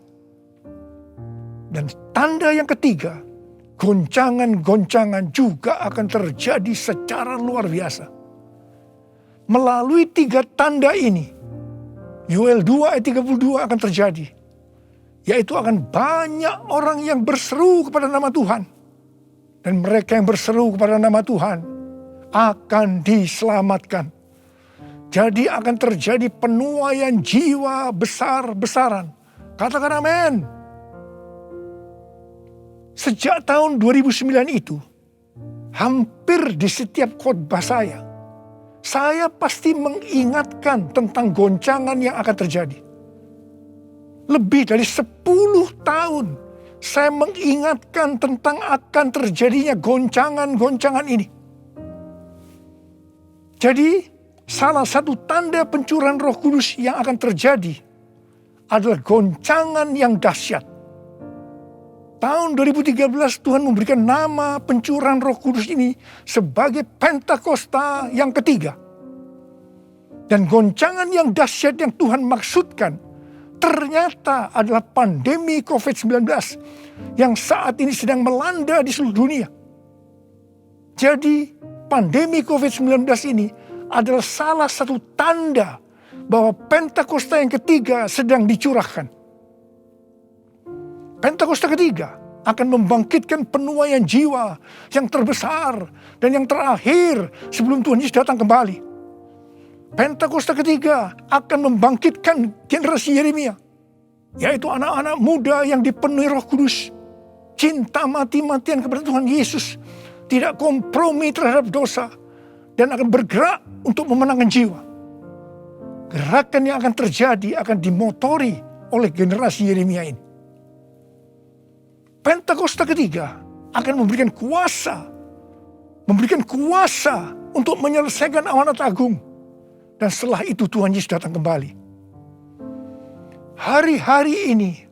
[SPEAKER 8] Dan tanda yang ketiga, goncangan-goncangan juga akan terjadi secara luar biasa. Melalui 3 tanda ini, Yoel 2 ayat 32 akan terjadi. Yaitu akan banyak orang yang berseru kepada nama Tuhan. Dan mereka yang berseru kepada nama Tuhan akan diselamatkan. Jadi akan terjadi penuaian jiwa besar-besaran. Katakan amin. Sejak tahun 2009 itu, hampir di setiap khotbah saya pasti mengingatkan tentang goncangan yang akan terjadi. Lebih dari 10 tahun saya mengingatkan tentang akan terjadinya goncangan-goncangan ini. Jadi salah satu tanda pencurahan Roh Kudus yang akan terjadi adalah goncangan yang dahsyat. Tahun 2013 Tuhan memberikan nama pencurahan Roh Kudus ini sebagai Pentakosta yang ketiga. Dan goncangan yang dahsyat yang Tuhan maksudkan ternyata adalah pandemi COVID-19 yang saat ini sedang melanda di seluruh dunia. Jadi pandemi COVID-19 ini adalah salah satu tanda bahwa Pentakosta yang ketiga sedang dicurahkan. Pentakosta ketiga akan membangkitkan penuaian jiwa yang terbesar dan yang terakhir sebelum Tuhan Yesus datang kembali. Pentakosta ketiga akan membangkitkan generasi Yeremia, yaitu anak-anak muda yang dipenuhi Roh Kudus, cinta mati-matian kepada Tuhan Yesus, tidak kompromi terhadap dosa, dan akan bergerak untuk memenangkan jiwa. Gerakan yang akan terjadi akan dimotori oleh generasi Yeremia ini. Pentakosta ketiga akan memberikan kuasa untuk menyelesaikan amanat agung. Dan setelah itu Tuhan Yesus datang kembali. Hari-hari ini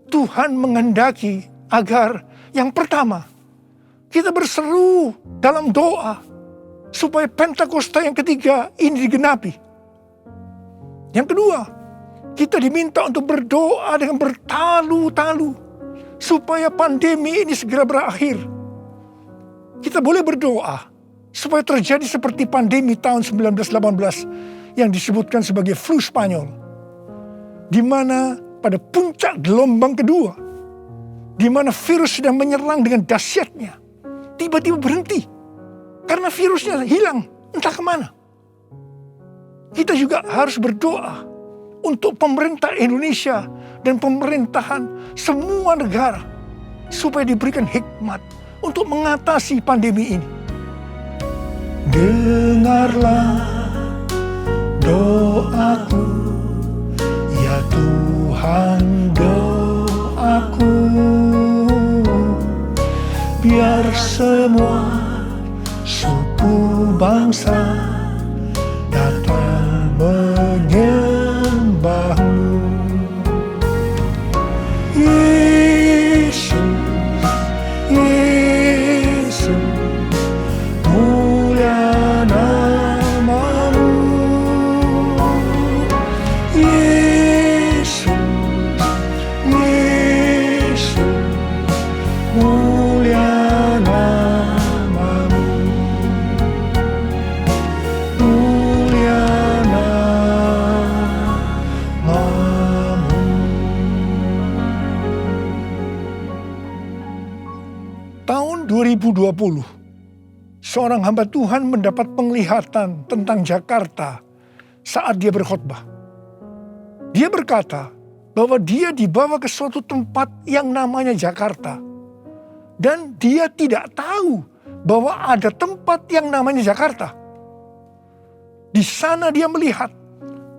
[SPEAKER 8] Tuhan menghendaki agar yang pertama, kita berseru dalam doa supaya Pentakosta yang ketiga ini digenapi. Yang kedua, kita diminta untuk berdoa dengan bertalu-talu supaya pandemi ini segera berakhir. Kita boleh berdoa supaya terjadi seperti pandemi tahun 1918 yang disebutkan sebagai flu Spanyol, di mana pada puncak gelombang kedua, di mana virus sedang menyerang dengan dahsyatnya, tiba-tiba berhenti karena virusnya hilang entah kemana. Kita juga harus berdoa untuk pemerintah Indonesia dan pemerintahan semua negara supaya diberikan hikmat untuk mengatasi pandemi ini. Dengarlah doaku, ya Tuhan, doaku, biar semua suku bangsa datang menyembahmu. Yesus, Yesus, mulia namamu. Yesus, Yesus, mulia namamu. Mulia namamu. Tahun 2020, seorang hamba Tuhan mendapat penglihatan tentang Jakarta saat dia berkhotbah. Dia berkata bahwa dia dibawa ke suatu tempat yang namanya Jakarta. Dan dia tidak tahu bahwa ada tempat yang namanya Jakarta. Di sana dia melihat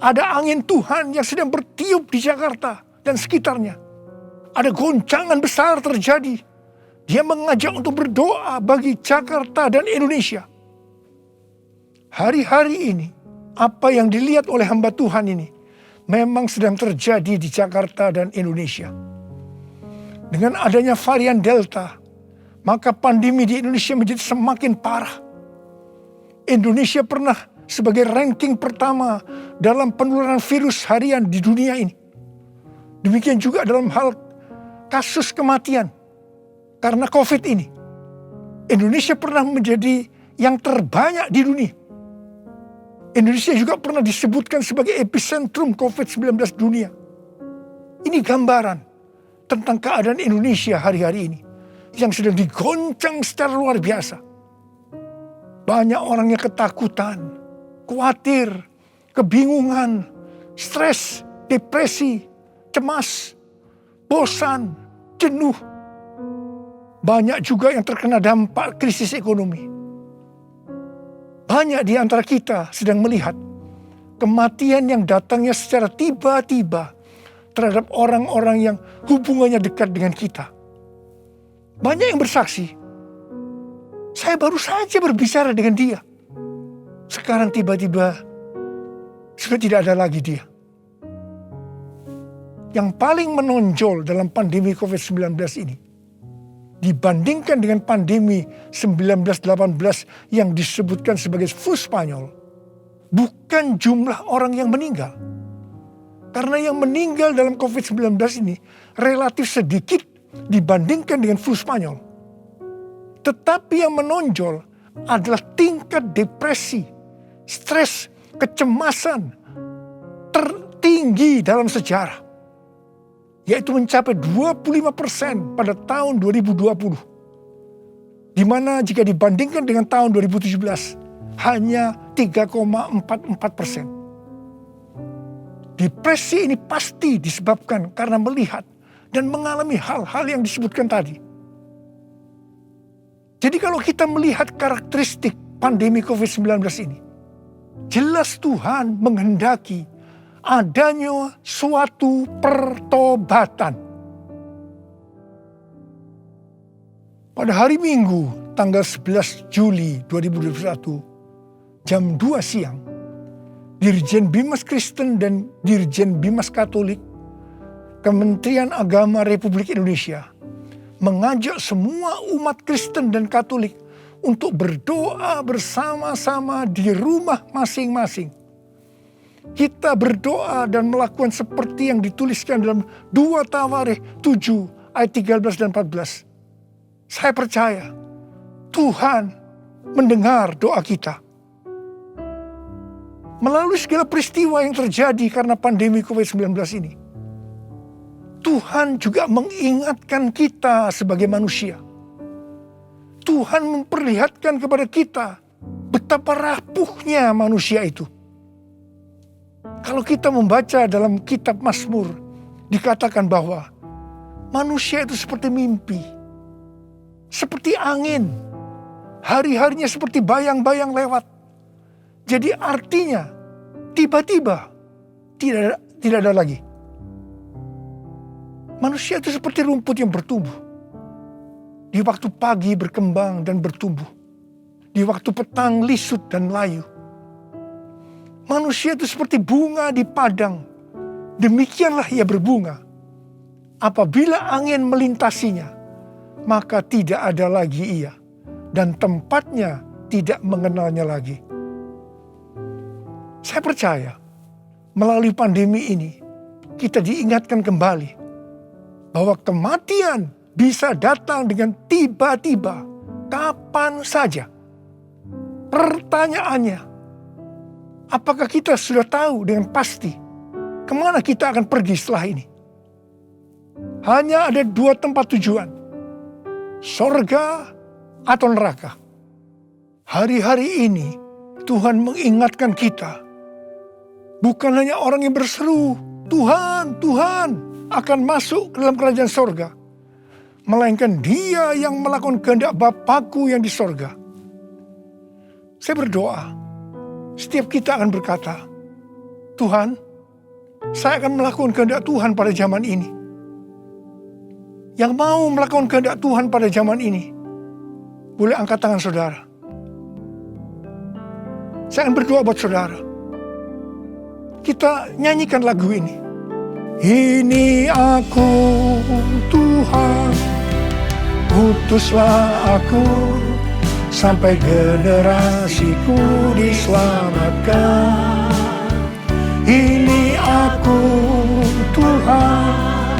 [SPEAKER 8] ada angin Tuhan yang sedang bertiup di Jakarta dan sekitarnya. Ada goncangan besar terjadi. Dia mengajak untuk berdoa bagi Jakarta dan Indonesia. Hari-hari ini, apa yang dilihat oleh hamba Tuhan ini memang sedang terjadi di Jakarta dan Indonesia. Dengan adanya varian Delta, maka pandemi di Indonesia menjadi semakin parah. Indonesia pernah sebagai ranking pertama dalam penularan virus harian di dunia ini. Demikian juga dalam hal kasus kematian karena COVID ini. Indonesia pernah menjadi yang terbanyak di dunia. Indonesia juga pernah disebutkan sebagai epicentrum COVID-19 dunia. Ini gambaran tentang keadaan Indonesia hari-hari ini yang sedang digoncang secara luar biasa. Banyak orang yang ketakutan, khawatir, kebingungan, stres, depresi, cemas, bosan, jenuh. Banyak juga yang terkena dampak krisis ekonomi. Banyak di antara kita sedang melihat kematian yang datangnya secara tiba-tiba terhadap orang-orang yang hubungannya dekat dengan kita. Banyak yang bersaksi, saya baru saja berbicara dengan dia. Sekarang tiba-tiba sudah tidak ada lagi dia. Yang paling menonjol dalam pandemi COVID-19 ini, dibandingkan dengan pandemi 1918 yang disebutkan sebagai flu Spanyol, bukan jumlah orang yang meninggal. Karena yang meninggal dalam COVID-19 ini relatif sedikit dibandingkan dengan flu Spanyol. Tetapi yang menonjol adalah tingkat depresi, stres, kecemasan tertinggi dalam sejarah. Yaitu mencapai 25% pada tahun 2020. Di mana jika dibandingkan dengan tahun 2017 hanya 3,44%. Depresi ini pasti disebabkan karena melihat dan mengalami hal-hal yang disebutkan tadi. Jadi kalau kita melihat karakteristik pandemi COVID-19 ini, jelas Tuhan menghendaki adanya suatu pertobatan. Pada hari Minggu tanggal 11 Juli 2021 jam 2 siang, Dirjen Bimas Kristen dan Dirjen Bimas Katolik Kementerian Agama Republik Indonesia mengajak semua umat Kristen dan Katolik untuk berdoa bersama-sama di rumah masing-masing. Kita berdoa dan melakukan seperti yang dituliskan dalam 2 Tawarikh 7 ayat 13 dan 14. Saya percaya Tuhan mendengar doa kita. Melalui segala peristiwa yang terjadi karena pandemi COVID-19 ini, Tuhan juga mengingatkan kita sebagai manusia. Tuhan memperlihatkan kepada kita betapa rapuhnya manusia itu. Kalau kita membaca dalam kitab Mazmur, dikatakan bahwa manusia itu seperti mimpi, seperti angin, hari-harinya seperti bayang-bayang lewat. Jadi artinya tiba-tiba tidak ada lagi. Manusia itu seperti rumput yang bertumbuh. Di waktu pagi berkembang dan bertumbuh. Di waktu petang lisut dan layu. Manusia itu seperti bunga di padang. Demikianlah ia berbunga. Apabila angin melintasinya, maka tidak ada lagi ia. Dan tempatnya tidak mengenalnya lagi. Saya percaya melalui pandemi ini kita diingatkan kembali bahwa kematian bisa datang dengan tiba-tiba, kapan saja. Pertanyaannya, apakah kita sudah tahu dengan pasti kemana kita akan pergi setelah ini? Hanya ada 2 tempat tujuan, sorga atau neraka. Hari-hari ini Tuhan mengingatkan kita, bukan hanya orang yang berseru, Tuhan, Tuhan akan masuk ke dalam kerajaan sorga. Melainkan dia yang melakukan kehendak Bapakku yang di sorga. Saya berdoa, setiap kita akan berkata, Tuhan, saya akan melakukan kehendak Tuhan pada zaman ini. Yang mau melakukan kehendak Tuhan pada zaman ini, boleh angkat tangan saudara. Saya akan berdoa buat saudara. Kita nyanyikan lagu ini. Ini aku Tuhan, utuslah aku, sampai generasiku diselamatkan. Ini aku Tuhan,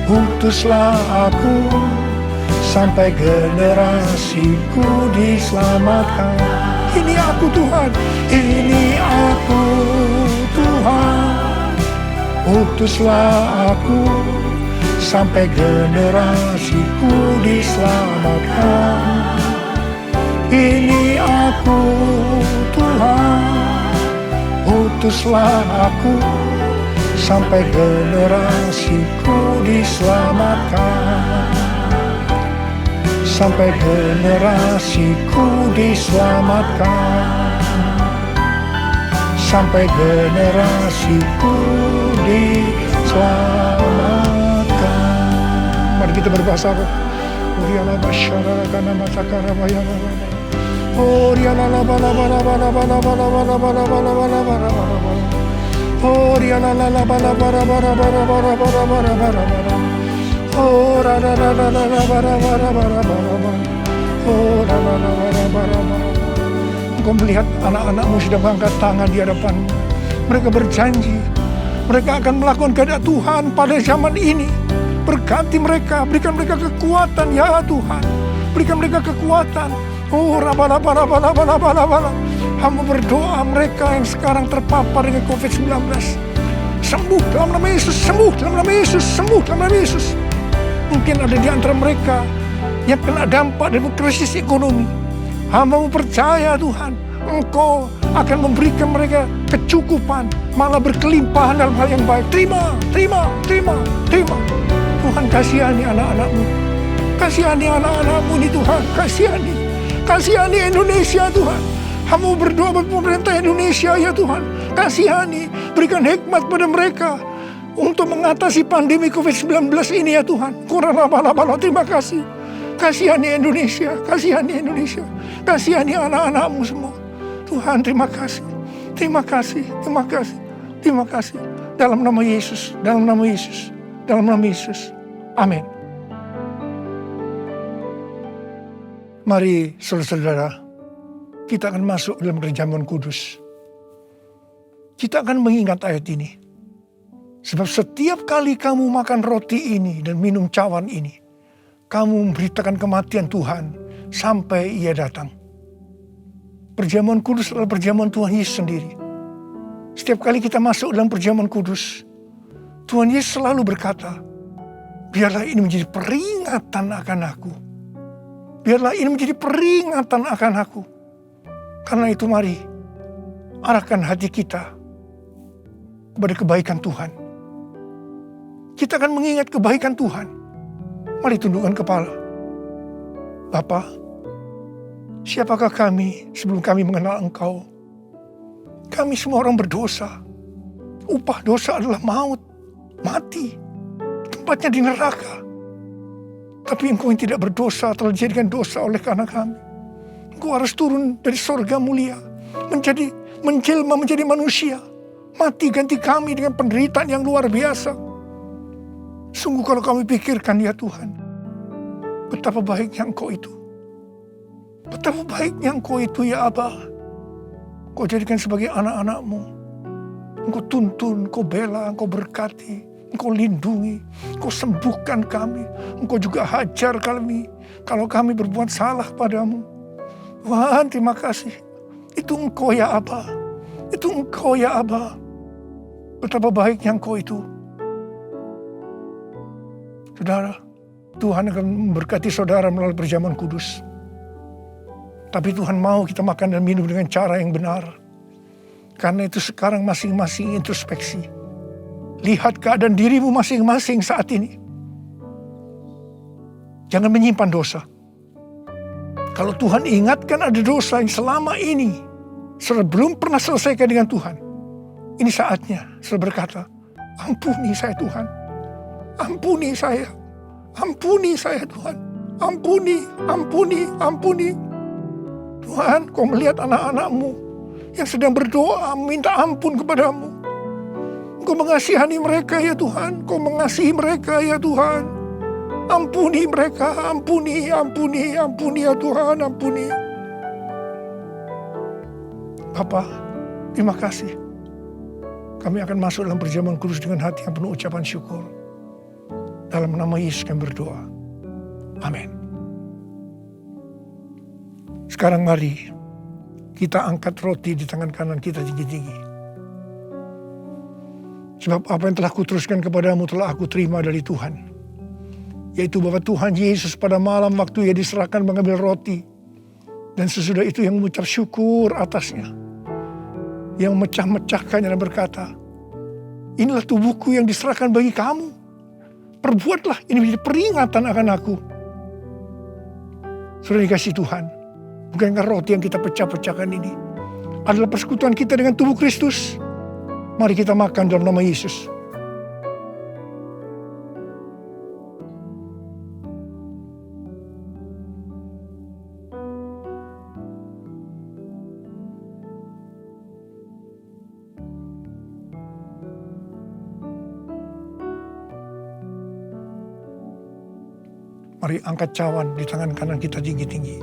[SPEAKER 8] utuslah aku, sampai generasiku diselamatkan. Ini aku Tuhan, ini aku Tuhan, utuslah aku, sampai generasiku diselamatkan. Ini aku Tuhan, utuslah aku, sampai generasiku diselamatkan. Sampai generasiku diselamatkan. Sampai generasiku diselamatkan. Mari kita berbahasa roh. Uriala basyara kana masakara bayana. Uriala bala bala bala bala bala bala bala bala bala bala bala. Uriala bala bala bala bala bala bala bala bala bala. Oh ra ra ra ra ra ra ra ra ra ra. Oh ra ra ra ra ra ra. Engkau melihat anak-anakmu sudah mengangkat tangan di hadapanmu. Mereka berjanji, mereka akan melakukan kehendak Tuhan pada zaman ini. Berkati mereka, berikan mereka kekuatan ya Tuhan. Berikan mereka kekuatan. Oh rabala. Hamba berdoa mereka yang sekarang terpapar dengan COVID-19. Sembuh dalam nama Yesus, sembuh dalam nama Yesus, sembuh dalam nama Yesus. Mungkin ada di antara mereka yang kena dampak dari krisis ekonomi. Hamba percaya Tuhan, Engkau akan memberikan mereka kecukupan, malah berkelimpahan dalam hal yang baik. Terima. Tuhan kasihani anak-anak-Mu. Kasihani anak-anak-Mu ini Tuhan, kasihani. Kasihani Indonesia Tuhan. Hamba berdoa bagi pemerintah Indonesia ya Tuhan. Kasihani, berikan hikmat pada mereka untuk mengatasi pandemi COVID-19 ini ya Tuhan. Terima kasih. Kasihani Indonesia, kasihani Indonesia. Kasihani anak-anak-Mu semua. Tuhan terima kasih. Terima kasih, terima kasih, terima kasih. Dalam nama Yesus, dalam nama Yesus, dalam nama Yesus. Amin. Mari saudara-saudara, kita akan masuk dalam perjamuan kudus. Kita akan mengingat ayat ini. Sebab setiap kali kamu makan roti ini dan minum cawan ini, kamu memberitakan kematian Tuhan sampai Ia datang. Perjamuan kudus adalah perjamuan Tuhan Yesus sendiri. Setiap kali kita masuk dalam perjamuan kudus, Tuhan Yesus selalu berkata, biarlah ini menjadi peringatan akan aku. Biarlah ini menjadi peringatan akan aku. Karena itu mari, arahkan hati kita kepada kebaikan Tuhan. Kita akan mengingat kebaikan Tuhan. Mari tundukkan kepala. Bapa, siapakah kami sebelum kami mengenal Engkau? Kami semua orang berdosa. Upah dosa adalah maut, mati. Tempatnya di neraka. Tapi Engkau yang tidak berdosa telah dijadikan dosa oleh karena kami. Engkau harus turun dari sorga mulia, menjelma menjadi manusia. Mati ganti kami dengan penderitaan yang luar biasa. Sungguh kalau kami pikirkan ya Tuhan, betapa baiknya Engkau itu. Betapa baiknya Engkau itu ya Aba. Engkau jadikan sebagai anak-anak-Mu. Engkau tuntun, Engkau bela, Engkau berkati, Engkau lindungi, Engkau sembuhkan kami. Engkau juga hajar kami kalau kami berbuat salah padamu. Tuhan terima kasih. Itu Engkau ya Aba. Itu Engkau ya Aba. Betapa baiknya Engkau itu. Saudara, Tuhan akan memberkati saudara melalui perjamuan kudus. Tapi Tuhan mau kita makan dan minum dengan cara yang benar. Karena itu sekarang masing-masing introspeksi. Lihat keadaan dirimu masing-masing saat ini. Jangan menyimpan dosa. Kalau Tuhan ingatkan ada dosa yang selama ini belum pernah selesaikan dengan Tuhan, ini saatnya saya berkata, ampuni saya Tuhan. Ampuni saya. Ampuni saya Tuhan. Ampuni. Tuhan, Kau melihat anak-anak-Mu yang sedang berdoa minta ampun kepadamu. Kau mengasihani mereka ya Tuhan. Kau mengasihi mereka ya Tuhan. Ampuni mereka. Ampuni ya Tuhan. Ampuni. Bapa, terima kasih. Kami akan masuk dalam perjamuan kudus dengan hati yang penuh ucapan syukur. Dalam nama Yesus kami berdoa. Amin. Sekarang mari kita angkat roti di tangan kanan kita tinggi-tinggi. Sebab apa yang telah kuteruskan kepadamu telah aku terima dari Tuhan. Yaitu bahwa Tuhan Yesus pada malam waktu Ia diserahkan mengambil roti. Dan sesudah itu yang mengucap syukur atasnya. yang memecah-mecahkannya dan berkata, inilah tubuhku yang diserahkan bagi kamu. Perbuatlah ini menjadi peringatan akan aku. Saudara dikasih Tuhan, bukankah roti yang kita pecah-pecahkan ini adalah persekutuan kita dengan tubuh Kristus? Mari kita makan dalam nama Yesus. Mari angkat cawan di tangan kanan kita tinggi-tinggi.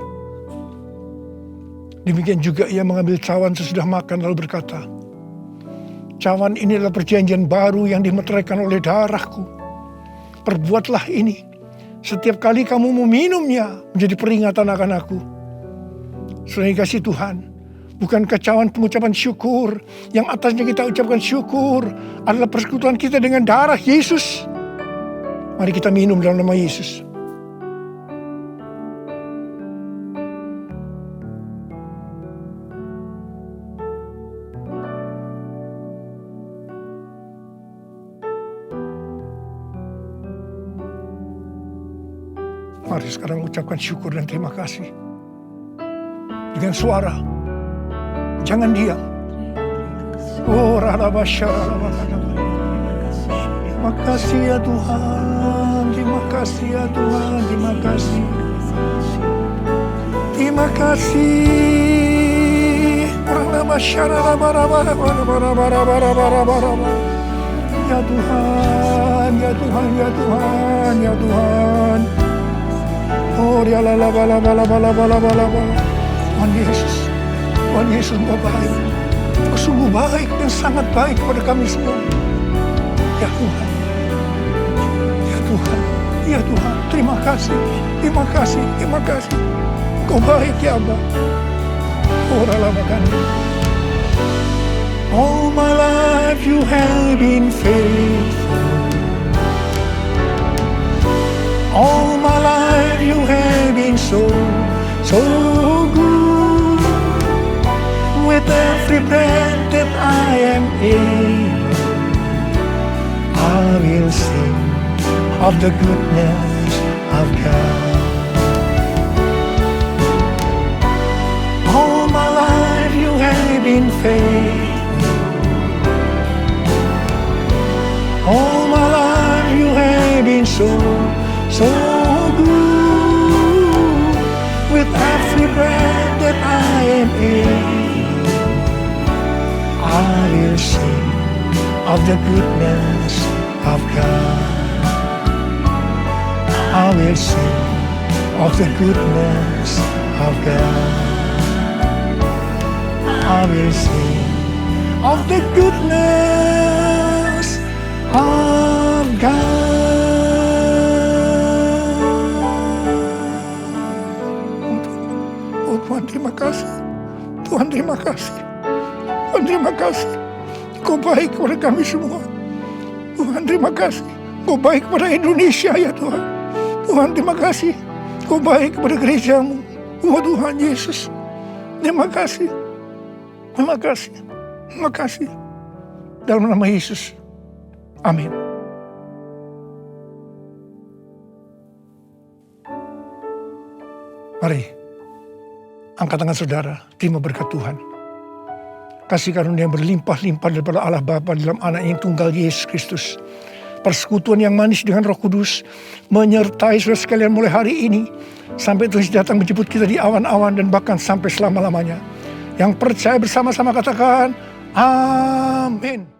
[SPEAKER 8] Demikian juga ia mengambil cawan sesudah makan lalu berkata, cawan ini adalah perjanjian baru yang dimeteraikan oleh darahku. Perbuatlah ini setiap kali kamu meminumnya menjadi peringatan akan aku. Saudara kasih Tuhan, bukankah cawan pengucapan syukur yang atasnya kita ucapkan syukur adalah persekutuan kita dengan darah Yesus? Mari kita minum dalam nama Yesus. Mari sekarang ucapkan syukur dan terima kasih. Dengan suara. Jangan diam. Oh, terima kasih ya Tuhan. Terima kasih ya Tuhan. Terima kasih. Terima kasih. Ya Tuhan, ya Tuhan, ya Tuhan, ya Tuhan. Oh, dia Tuhan Yesus, Tuhan Yesus Engkau baik, Engkau sungguh baik dan sangat baik kepada kami semua. Ya Tuhan, ya Tuhan, ya Tuhan, terima kasih, terima kasih, terima kasih. Engkau baik ya Abba. Oh, all my life you have been faithful. All my life you have been so good. With every breath that I am able, I will sing of the goodness of God. All my life you have been faithful. All my life you have been so good. With every breath that I am able, I will sing of the goodness of God. I will sing of the goodness of God. I will sing of the goodness of God. Tuhan terima kasih, Tuhan terima kasih, Tuhan terima kasih. Kau baik kepada kami semua. Tuhan terima kasih, Kau baik kepada Indonesia ya Tuhan. Tuhan terima kasih, Kau baik kepada gerejamu. Oh Tuhan Yesus, terima kasih, terima kasih, terima kasih. Dalam nama Yesus, amin. Mari angkat tangan saudara, terima berkat Tuhan. Kasih karunia yang berlimpah-limpah daripada Allah Bapa dalam anak yang tunggal Yesus Kristus. Persekutuan yang manis dengan Roh Kudus menyertai saudara sekalian mulai hari ini sampai Tuhan datang menjemput kita di awan-awan dan bahkan sampai selama-lamanya. Yang percaya bersama-sama katakan, amin.